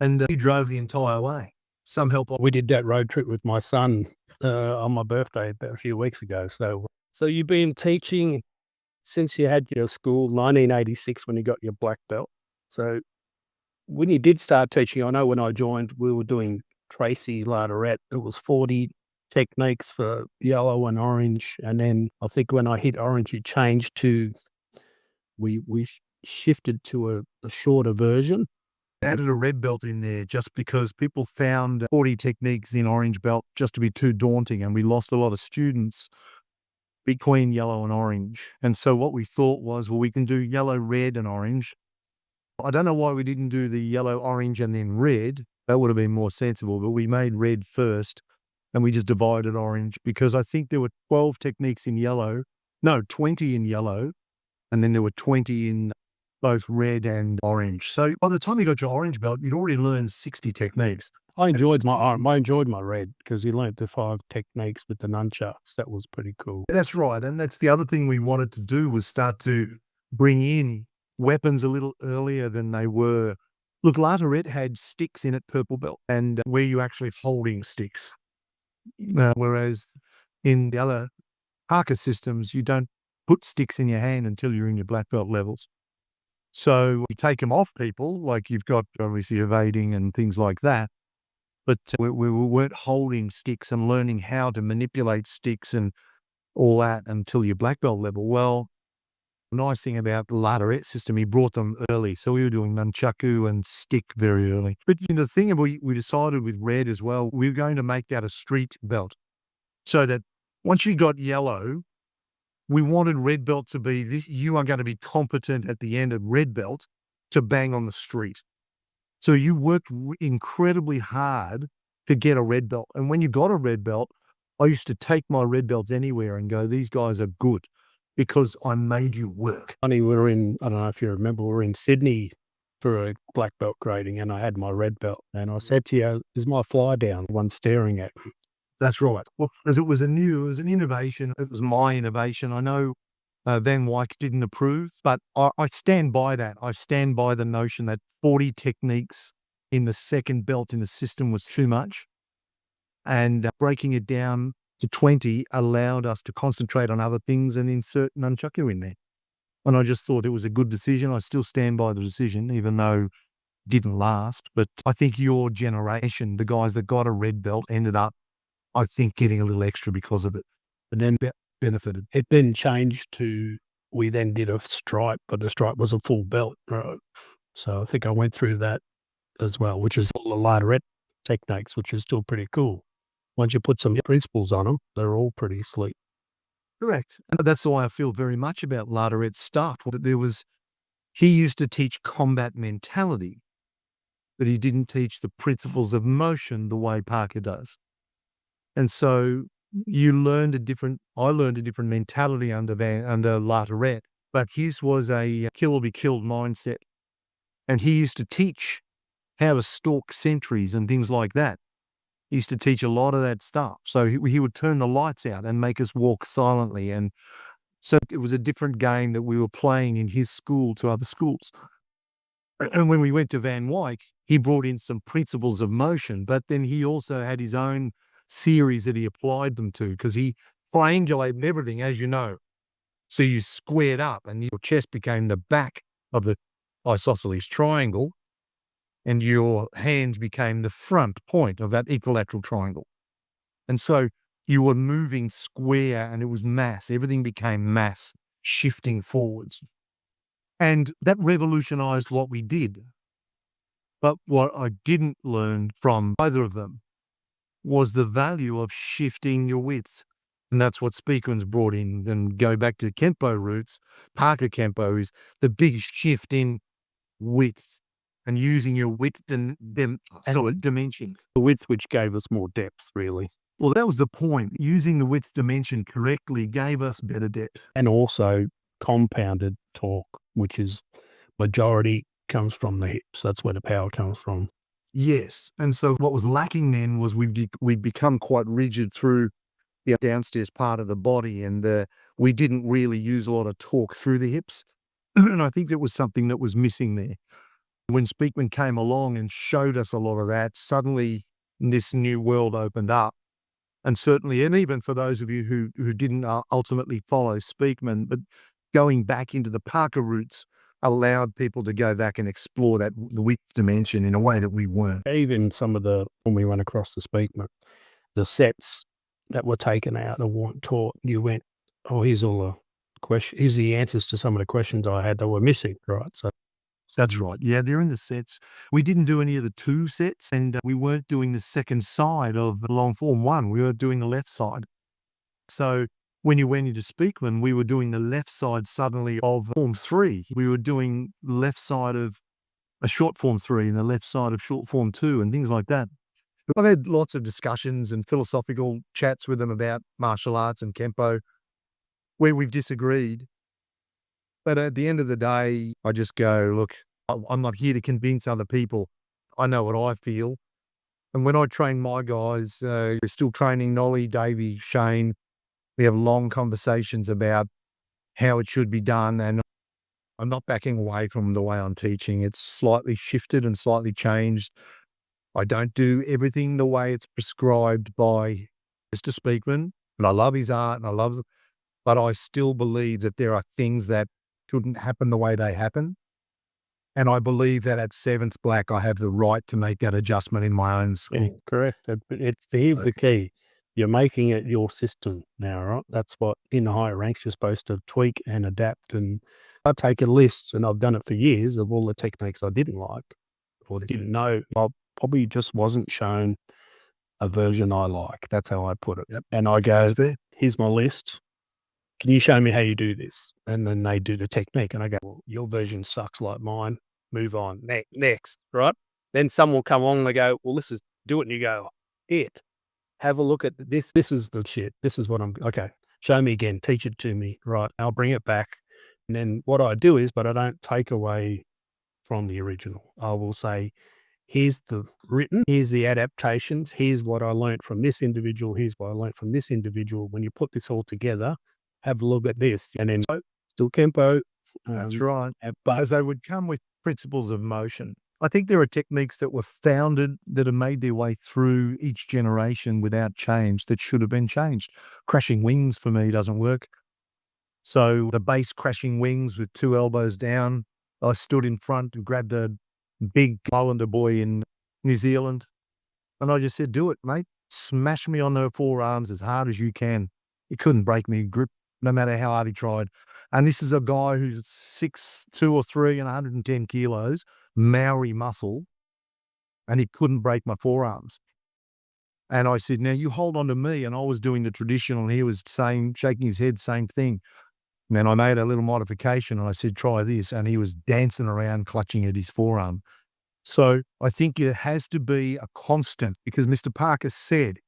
And you drove the entire way. Some help. We did that road trip with my son on my birthday about a few weeks ago. So you've been teaching since you had your school, 1986, when you got your black belt. So when you did start teaching, I know when I joined, we were doing Tracy Larderette. It was 40 techniques for yellow and orange. And then I think when I hit orange, it changed to, we shifted to a shorter version. Added a red belt in there just because people found 40 techniques in orange belt just to be too daunting. And we lost a lot of students between yellow and orange. And so what we thought was, well, we can do yellow, red and orange. I don't know why we didn't do the yellow, orange and then red. That would have been more sensible, but we made red first. And we just divided orange because I think there were 12 techniques in yellow. No, 20 in yellow. And then there were 20 in both red and orange. So by the time you got your orange belt, you'd already learned 60 techniques. I enjoyed my red because you learned the 5 techniques with the nunchucks. That was pretty cool. That's right. And that's the other thing we wanted to do was start to bring in weapons a little earlier than they were. Look, Larderette had sticks in it, purple belt, and where you actually holding sticks. Whereas in the other Parker systems, you don't put sticks in your hand until you're in your black belt levels. So you take them off people, like you've got obviously evading and things like that. But we weren't holding sticks and learning how to manipulate sticks and all that until your black belt level. Well, the nice thing about the Larderette system, he brought them early. So we were doing nunchaku and stick very early. But the thing we decided with red as well, we were going to make that a street belt. So that once you got yellow, we wanted red belt to be this, you are going to be competent at the end of red belt to bang on the street. So you worked incredibly hard to get a red belt. And when you got a red belt, I used to take my red belts anywhere and go, these guys are good because I made you work. Funny, I don't know if you remember, we were in Sydney for a black belt grading and I had my red belt and I said to you, is my fly down? One staring at me. That's right. Well, as it was an innovation. It was my innovation. I know Van Wyck didn't approve, but I stand by that. I stand by the notion that 40 techniques in the second belt in the system was too much. And breaking it down to 20 allowed us to concentrate on other things and insert nunchaku in there. And I just thought it was a good decision. I still stand by the decision, even though it didn't last. But I think your generation, the guys that got a red belt, ended up, I think, getting a little extra because of it. And then benefited. It then changed to we then did a stripe, but the stripe was a full belt, right? So I think I went through that as well, which is all the ladderette techniques, which is still pretty cool. Once you put some principles on them, they're all pretty sleek. Correct. And that's why I feel very much about Ladderette's stuff. He used to teach combat mentality, but he didn't teach the principles of motion the way Parker does. And so I learned a different mentality under Ladderette, but his was a kill or be killed mindset. And he used to teach how to stalk sentries and things like that. He used to teach a lot of that stuff. So he would turn the lights out and make us walk silently. And so it was a different game that we were playing in his school to other schools. And when we went to Van Wyck, he brought in some principles of motion, but then he also had his own series that he applied them to, because he triangulated everything, as you know. So you squared up and your chest became the back of the isosceles triangle, and your hands became the front point of that equilateral triangle. And so you were moving square, and it was mass. Everything became mass, shifting forwards. And that revolutionized what we did. But what I didn't learn from either of them was the value of shifting your width. And that's what Speakman's brought in. And go back to Kenpo roots, Parker Kenpo is the big shift in width and using your width and dimension. The width, which gave us more depth, really. Well, that was the point. Using the width dimension correctly gave us better depth. And also compounded torque, which is majority comes from the hips. That's where the power comes from. Yes. And so what was lacking then was we'd become quite rigid through the downstairs part of the body, and we didn't really use a lot of torque through the hips. And I think that was something that was missing there. When Speakman came along and showed us a lot of that, suddenly this new world opened up. And certainly, and even for those of you who didn't ultimately follow Speakman, but going back into the Parker roots allowed people to go back and explore the width dimension in a way that we weren't. Even when we went across the Speakman, the sets that were taken out or weren't taught, you went, oh, here's the answers to some of the questions I had that were missing, right? So that's right. Yeah, they're in the sets. We didn't do any of the 2 sets, and we weren't doing the second side of long form 1. We were doing the left side. So when you went into Speakman, we were doing the left side suddenly of form 3. We were doing left side of a short form 3 and the left side of short form 2 and things like that. I've had lots of discussions and philosophical chats with them about martial arts and Kenpo where we've disagreed. But at the end of the day, I just go, look, I'm not here to convince other people. I know what I feel. And when I train my guys, we're still training Nolly, Davey, Shane. We have long conversations about how it should be done. And I'm not backing away from the way I'm teaching. It's slightly shifted and slightly changed. I don't do everything the way it's prescribed by Mr. Speakman. And I love his art and but I still believe that there are things that shouldn't happen the way they happen. And I believe that at 7th black, I have the right to make that adjustment in my own school. yeah, correct. Here's the key. You're making it your system now, right? That's what in the higher ranks you're supposed to tweak and adapt. And I take a list, and I've done it for years, of all the techniques I didn't like or didn't know. I probably just wasn't shown a version I like. That's how I put it. Yep. And I go, here's my list. Can you show me how you do this? And then they do the technique. And I go, well, your version sucks like mine. Move on. Next, right? Then someone will come along and they go, well, this is, do it. And you go, have a look at this. This is the shit. This is what okay. Show me again. Teach it to me. Right. I'll bring it back. And then what I do is, but I don't take away from the original. I will say, here's the written, here's the adaptations, here's what I learned from this individual, here's what I learned from this individual. When you put this all together, have a look at this. And then still Kenpo. That's right. But as they would come with principles of motion. I think there are techniques that were founded that have made their way through each generation without change that should have been changed. Crashing wings for me doesn't work. So the base crashing wings with 2 elbows down, I stood in front and grabbed a big Islander boy in New Zealand. And I just said, do it, mate. Smash me on the forearms as hard as you can. You couldn't break me grip. no matter how hard he tried. And this is a guy who's 6'2" or 3" and 110 kilos, Maori muscle, and he couldn't break my forearms. And I said, now you hold on to me. And I was doing the traditional, and he was saying, shaking his head, same thing. And then I made a little modification and I said, try this. And he was dancing around, clutching at his forearm. So I think it has to be a constant, because Mr. Parker said,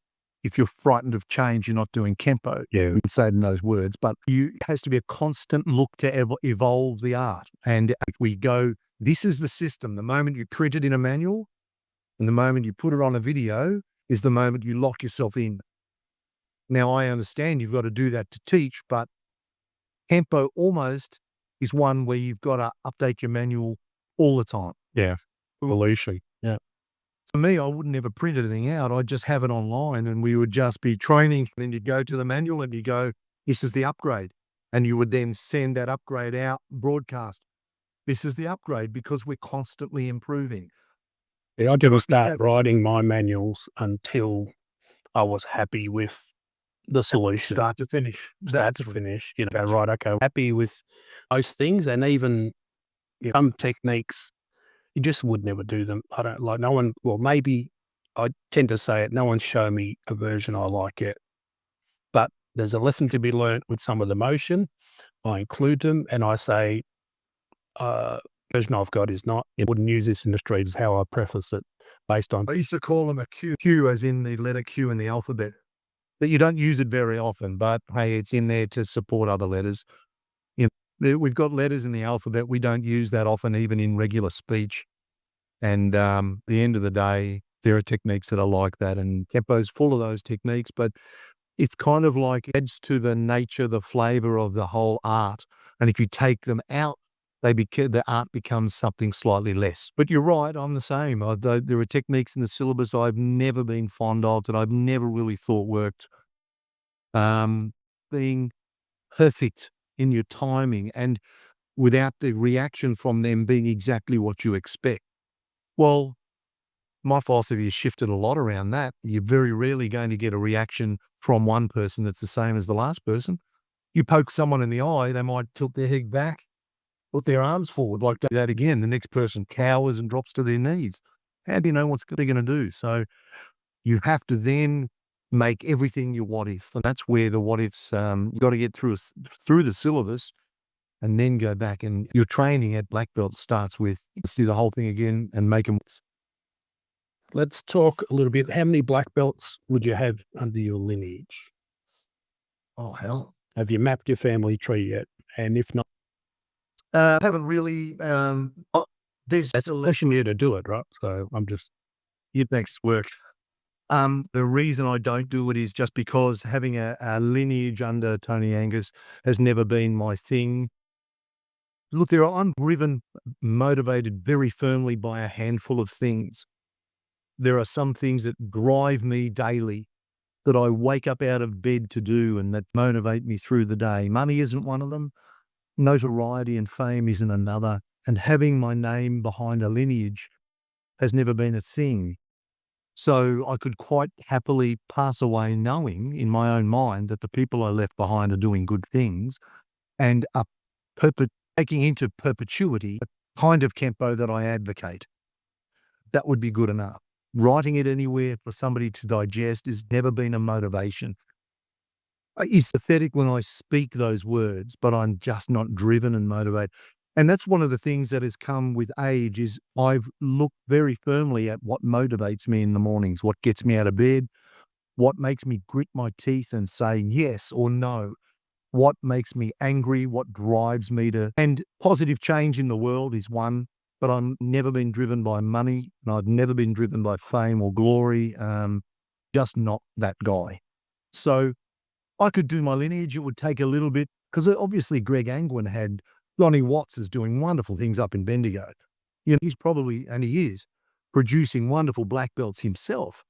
if you're frightened of change, you're not doing Kenpo. Yeah. We can say it in those words, but it has to be a constant look to evolve the art. And if we go, this is the system. The moment you print it in a manual and the moment you put it on a video is the moment you lock yourself in. Now, I understand you've got to do that to teach, but Kenpo almost is one where you've got to update your manual all the time. Yeah. Evolution. Yeah. For me, I wouldn't ever print anything out. I'd just have it online and we would just be training. And then you'd go to the manual and you go, this is the upgrade. And you would then send that upgrade out, broadcast. This is the upgrade, because we're constantly improving. Yeah, I didn't start writing my manuals until I was happy with the solution. Start to finish. Start to finish, go, right, okay, happy with most things, and even some techniques, you just would never do them. I don't like, no one, well, maybe I tend to say it, no one's shown me a version I like yet. But there's a lesson to be learnt with some of the motion. I include them and I say, version I've got is not, you wouldn't use this in the street, is how I preface it based on. I used to call them a Q, Q as in the letter Q in the alphabet. That you don't use it very often, but hey, it's in there to support other letters. We've got letters in the alphabet. We don't use that often, even in regular speech. And at the end of the day, there are techniques that are like that, and Kenpo's full of those techniques, but it's kind of like adds to the nature, the flavor of the whole art. And if you take them out, the art becomes something slightly less. But you're right, I'm the same. There are techniques in the syllabus I've never been fond of, that I've never really thought worked. Being perfect in your timing and without the reaction from them being exactly what you expect. Well, my philosophy has shifted a lot around that. You're very rarely going to get a reaction from one person that's the same as the last person. You poke someone in the eye, they might tilt their head back, put their arms forward, like that again. The next person cowers and drops to their knees. How do you know what they're going to do? So you have to then make everything your what if. And that's where the what ifs, you've got to get through the syllabus and then go back. And your training at black belt starts with, let's do the whole thing again and make them. Let's talk a little bit. How many black belts would you have under your lineage? Oh, hell. Have you mapped your family tree yet? And if not, I haven't really, there's that's pushing you to do it, right? So I'm just, next work. The reason I don't do it is just because having a lineage under Tony Angus has never been my thing. Look, I'm driven, motivated very firmly by a handful of things. There are some things that drive me daily, that I wake up out of bed to do and that motivate me through the day. Money isn't one of them. Notoriety and fame isn't another. And having my name behind a lineage has never been a thing. So I could quite happily pass away knowing in my own mind that the people I left behind are doing good things and are taking into perpetuity the kind of Kenpo that I advocate. That would be good enough. Writing it anywhere for somebody to digest has never been a motivation. It's pathetic when I speak those words, but I'm just not driven and motivated. And that's one of the things that has come with age is I've looked very firmly at what motivates me in the mornings, what gets me out of bed, what makes me grit my teeth and say yes or no, what makes me angry, what drives me to, and positive change in the world is one, but I've never been driven by money and I've never been driven by fame or glory, just not that guy. So I could do my lineage. It would take a little bit because obviously Greg Angwin had Lonnie Watts is doing wonderful things up in Bendigo. He's probably, and he is, producing wonderful black belts himself.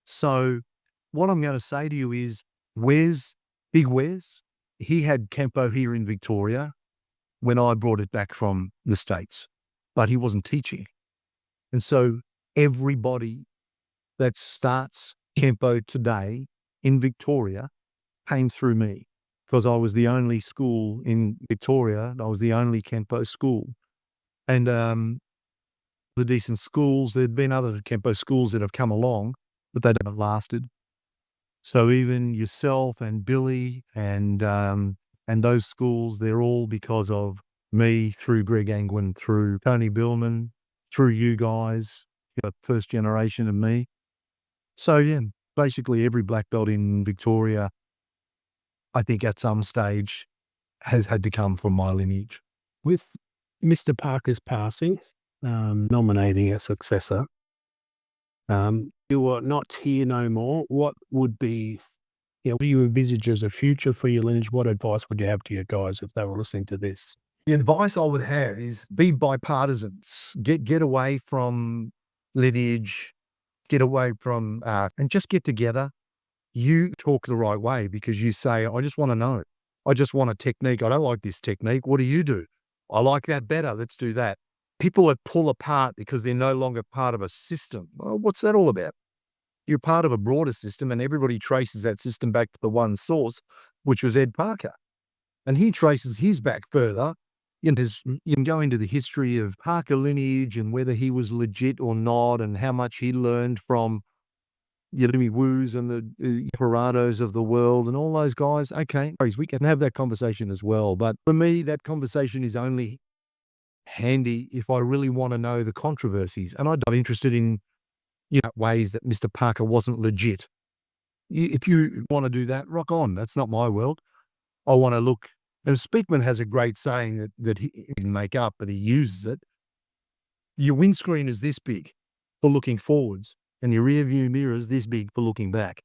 So what I'm going to say to you is Big Wes, he had Kenpo here in Victoria when I brought it back from the States, but he wasn't teaching. And so everybody that starts Kenpo today in Victoria came through me. because I was the only school in Victoria. I was the only Kenpo school. And the decent schools, there'd been other Kenpo schools that have come along, but they haven't lasted. So even yourself and Billy and those schools, they're all because of me, through Greg Angwin, through Tony Billman, through you guys, first generation of me. So yeah, basically every black belt in Victoria, I think at some stage has had to come from my lineage. With Mr. Parker's passing, nominating a successor, you are not here no more. What would be, what do you envisage as a future for your lineage? What advice would you have to your guys if they were listening to this? The advice I would have is be bipartisans. Get away from lineage, get away from, and just get together. You talk the right way because you say, I just want to know. I just want a technique. I don't like this technique. What do you do? I like that better. Let's do that. People that pull apart because they're no longer part of a system. Well, what's that all about? You're part of a broader system, and everybody traces that system back to the one source, which was Ed Parker. And he traces his back further. You can go into the history of Parker lineage and whether he was legit or not, and how much he learned from Jimmy Woos and the Parados of the world and all those guys. Okay, we can have that conversation as well. But for me, that conversation is only handy if I really want to know the controversies. And I'm not interested in ways that Mr. Parker wasn't legit. If you want to do that, rock on. That's not my world. I want to look. And Speakman has a great saying that he didn't make up, but he uses it. Your windscreen is this big for looking forwards, and your rear view mirror is this big for looking back.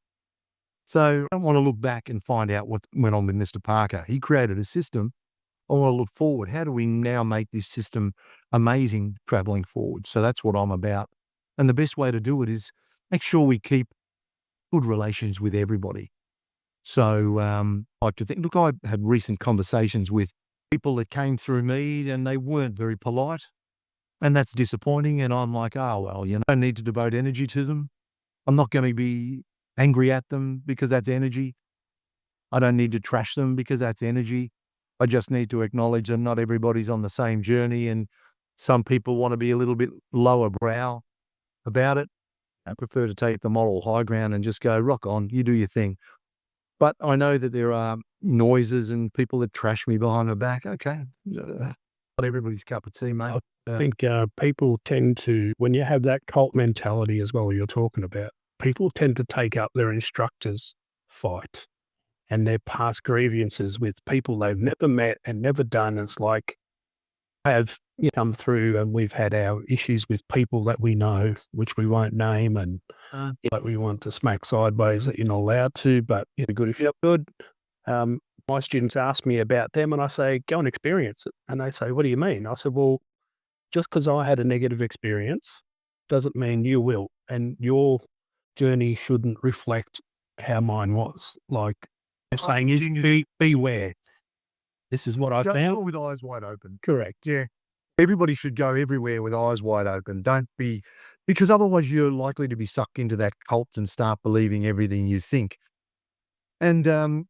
So I don't want to look back and find out what went on with Mr. Parker. He created a system. I want to look forward. How do we now make this system amazing traveling forward? So that's what I'm about. And the best way to do it is make sure we keep good relations with everybody. So I like to think, look, I had recent conversations with people that came through me and they weren't very polite. And that's disappointing. And I'm like, oh, well, I don't need to devote energy to them. I'm not going to be angry at them because that's energy. I don't need to trash them because that's energy. I just need to acknowledge that not everybody's on the same journey, and some people want to be a little bit lower brow about it. I prefer to take the moral high ground and just go, rock on, you do your thing. But I know that there are noises and people that trash me behind my back. Okay. Not everybody's cup of tea, mate. I think people tend to, when you have that cult mentality as well you're talking about, people tend to take up their instructor's fight and their past grievances with people they've never met and never done. It's like, have come through and we've had our issues with people that we know, which we won't name, and that we want to smack sideways that you're not allowed to, but you're good if you're good. My students ask me about them and I say, go and experience it. And they say, what do you mean? I said, well, just because I had a negative experience doesn't mean you will. And your journey shouldn't reflect how mine was. Like I'm saying is beware. This is what I found. Go with eyes wide open. Correct. Yeah. Everybody should go everywhere with eyes wide open. Don't be, because otherwise you're likely to be sucked into that cult and start believing everything you think. And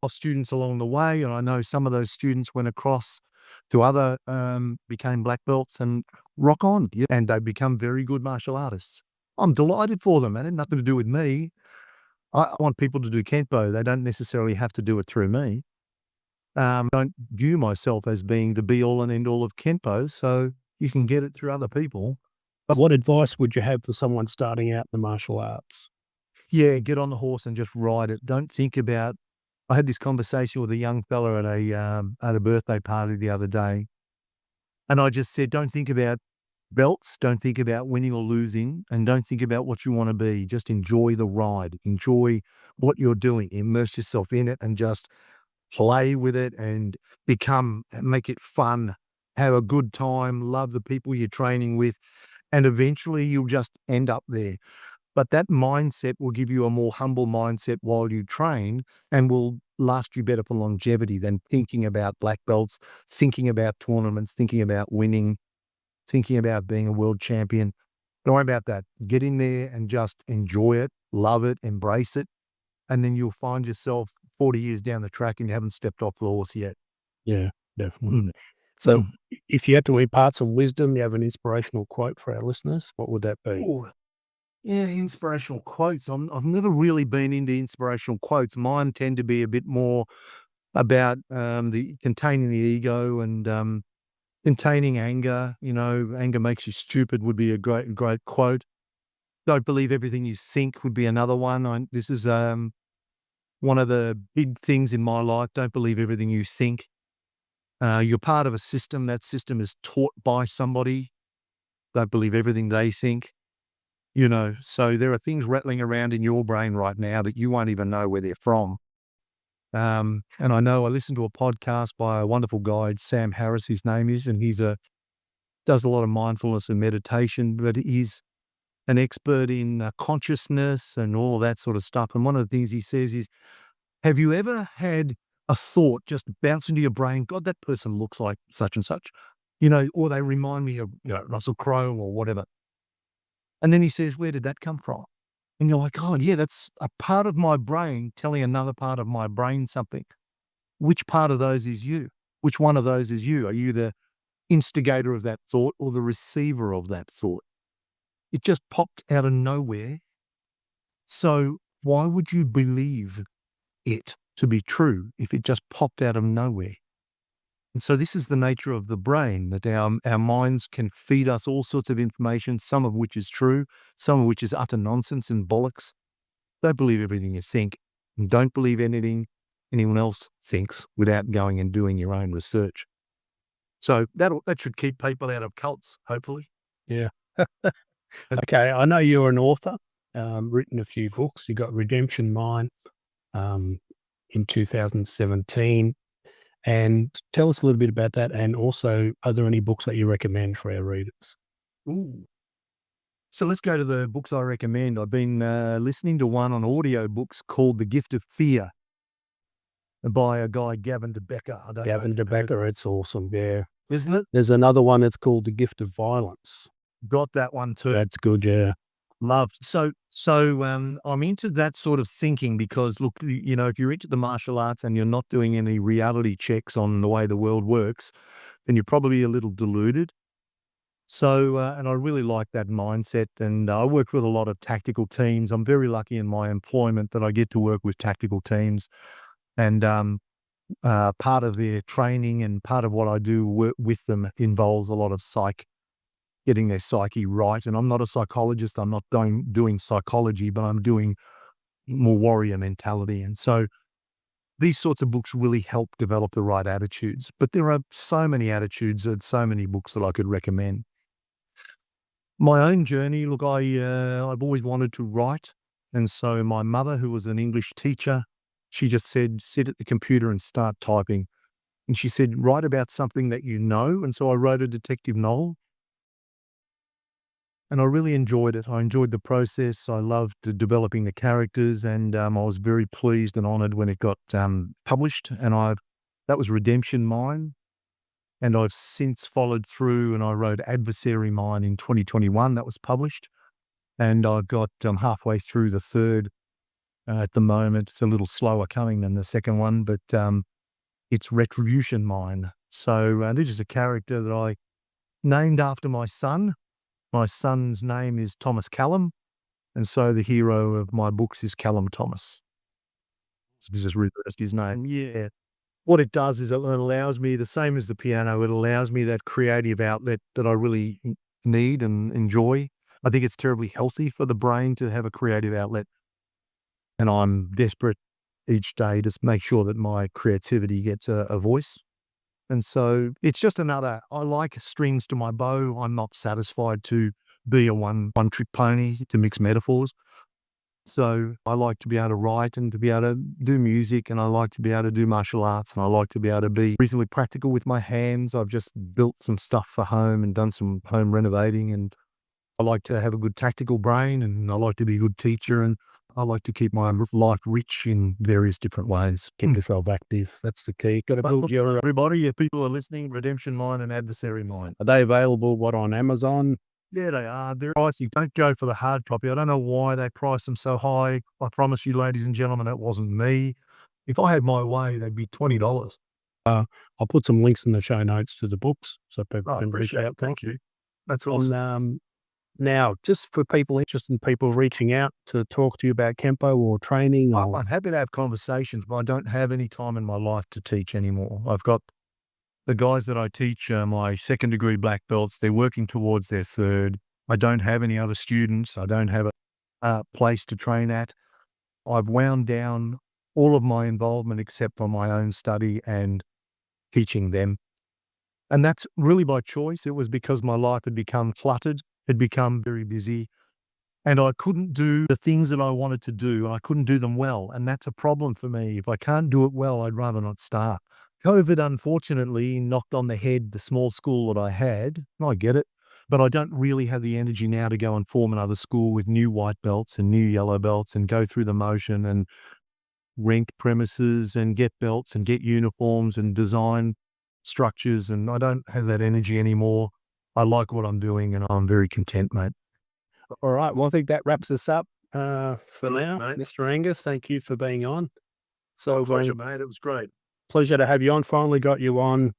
students along the way, and I know some of those students went across to other, became black belts and rock on. Yeah. And they become very good martial artists. I'm delighted for them. It had nothing to do with me. I want people to do Kenpo. They don't necessarily have to do it through me. Don't view myself as being the be all and end all of Kenpo, so you can get it through other people. But what advice would you have for someone starting out in the martial arts? Yeah, get on the horse and just ride it. Don't think about. I had this conversation with a young fella at a birthday party the other day, and I just said, don't think about belts, don't think about winning or losing, and don't think about what you want to be. Just enjoy the ride, enjoy what you're doing, immerse yourself in it, and just play with it and make it fun, have a good time, love the people you're training with, and eventually you'll just end up there. But that mindset will give you a more humble mindset while you train and will last you better for longevity than thinking about black belts, thinking about tournaments, thinking about winning, thinking about being a world champion. Don't worry about that. Get in there and just enjoy it, love it, embrace it. And then you'll find yourself 40 years down the track and you haven't stepped off the horse yet. Yeah, definitely. So if you had to impart some wisdom, you have an inspirational quote for our listeners, what would that be? Ooh, yeah, inspirational quotes. I've never really been into inspirational quotes. Mine tend to be a bit more about the containing the ego and containing anger. You know, anger makes you stupid would be a great quote. Don't believe everything you think would be another one. This is one of the big things in my life. Don't believe everything you think. You're part of a system. That system is taught by somebody. Don't believe everything they think. You know, so there are things rattling around in your brain right now that you won't even know where they're from. And I know I listened to a podcast by a wonderful guy, Sam Harris, his name is, and does a lot of mindfulness and meditation, but he's an expert in consciousness and all that sort of stuff. And one of the things he says is, have you ever had a thought just bounce into your brain? God, that person looks like such and such, you know, or they remind me of, you know, Russell Crowe or whatever. And then he says, where did that come from? And you're like, oh, yeah, that's a part of my brain telling another part of my brain something. Which part of those is you? Which one of those is you? Are you the instigator of that thought or the receiver of that thought? It just popped out of nowhere. So why would you believe it to be true if it just popped out of nowhere? And so this is the nature of the brain, that our minds can feed us all sorts of information, some of which is true, some of which is utter nonsense and bollocks. Don't believe everything you think, and don't believe anything anyone else thinks without going and doing your own research. So that should keep people out of cults, hopefully. Yeah. Okay, I know you're an author, written a few books. You got Redemption Mine in 2017. And tell us a little bit about that. And also, are there any books that you recommend for our readers? Ooh. So let's go to the books I recommend. I've been listening to one on audio books called The Gift of Fear by a guy, Gavin de Becker. Gavin de Becker, it's awesome, yeah. Isn't it? There's another one that's called The Gift of Violence. Got that one too. That's good, yeah. Loved. So I'm into that sort of thinking because, look, you know, if you're into the martial arts and you're not doing any reality checks on the way the world works, then you're probably a little deluded. So, and I really like that mindset. And I work with a lot of tactical teams. I'm very lucky in my employment that I get to work with tactical teams. And part of their training and part of what I do with them involves a lot of getting their psyche right. And I'm not a psychologist. I'm not doing psychology, but I'm doing more warrior mentality. And so these sorts of books really help develop the right attitudes. But there are so many attitudes and so many books that I could recommend. My own journey, look, I've always wanted to write. And so my mother, who was an English teacher, she just said, sit at the computer and start typing. And she said, write about something that you know. And so I wrote a detective novel. And I really enjoyed it. I enjoyed the process. I loved developing the characters, and I was very pleased and honoured when it got published. And that was Redemption Mine. And I've since followed through and I wrote Adversary Mine in 2021. That was published. And I've got halfway through the third at the moment. It's a little slower coming than the second one, but it's Retribution Mine. So this is a character that I named after my son. My son's name is Thomas Callum, and so the hero of my books is Callum Thomas. So just reversed his name. Yeah. What it does is it allows me, the same as the piano, it allows me that creative outlet that I really need and enjoy. I think it's terribly healthy for the brain to have a creative outlet. And I'm desperate each day to make sure that my creativity gets a voice. And so it's just I like strings to my bow. I'm not satisfied to be a one-trick pony, to mix metaphors. So I like to be able to write and to be able to do music, and I like to be able to do martial arts, and I like to be able to be reasonably practical with my hands. I've just built some stuff for home and done some home renovating, and I like to have a good tactical brain, and I like to be a good teacher, and I like to keep my life rich in various different ways. Keep yourself active. That's the key. Got to build your... Everybody, if people are listening, Redemption Mine and Adversary Mine. Are they available, on Amazon? Yeah, they are. They're pricey. Don't go for the hard copy. I don't know why they price them so high. I promise you, ladies and gentlemen, that wasn't me. If I had my way, they'd be $20. I'll put some links in the show notes to the books so people I can reach appreciate out. it. Thank you. That's awesome. And now, just for people interested in people reaching out to talk to you about Kenpo or training or I'm happy to have conversations, but I don't have any time in my life to teach anymore. I've got the guys that I teach, my second degree black belts, they're working towards their third. I don't have any other students. I don't have a place to train at. I've wound down all of my involvement except for my own study and teaching them. And that's really by choice. It was because my life had become cluttered, had become very busy, and I couldn't do the things that I wanted to do, and I couldn't do them well. And that's a problem for me. If I can't do it well, I'd rather not start. COVID, unfortunately, knocked on the head the small school that I had. I get it, but I don't really have the energy now to go and form another school with new white belts and new yellow belts and go through the motion and rent premises and get belts and get uniforms and design structures. And I don't have that energy anymore. I like what I'm doing and I'm very content, mate. all right. Well, I think that wraps us up for now, mate. Mr. Angus. Thank you for being on. So pleasure, mate. It was great. Pleasure to have you on. Finally got you on.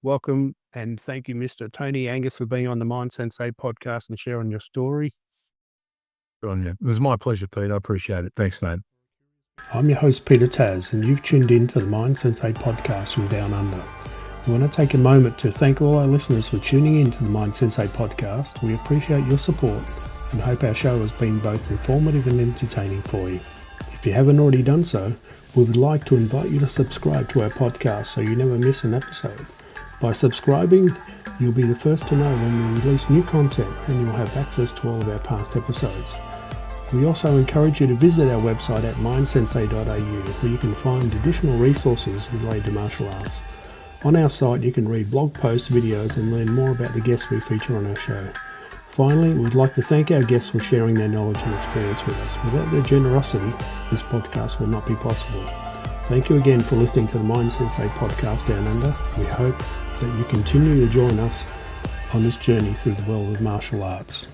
Welcome and thank you, Mr. Tony Angus, for being on the Mind Sensei podcast and sharing your story. Good on you. It was my pleasure, Pete. I appreciate it. Thanks, mate. I'm your host, Peter Taz, and you've tuned in to the Mind Sensei podcast from Down Under. We want to take a moment to thank all our listeners for tuning in to the Mind Sensei podcast. We appreciate your support and hope our show has been both informative and entertaining for you. If you haven't already done so, we would like to invite you to subscribe to our podcast so you never miss an episode. By subscribing, you'll be the first to know when we release new content and you'll have access to all of our past episodes. We also encourage you to visit our website at mindsensei.au where you can find additional resources related to martial arts. On our site you can read blog posts, videos and learn more about the guests we feature on our show. Finally, we'd like to thank our guests for sharing their knowledge and experience with us. Without their generosity, this podcast would not be possible. Thank you again for listening to the Mind Sensei podcast Down Under. We hope that you continue to join us on this journey through the world of martial arts.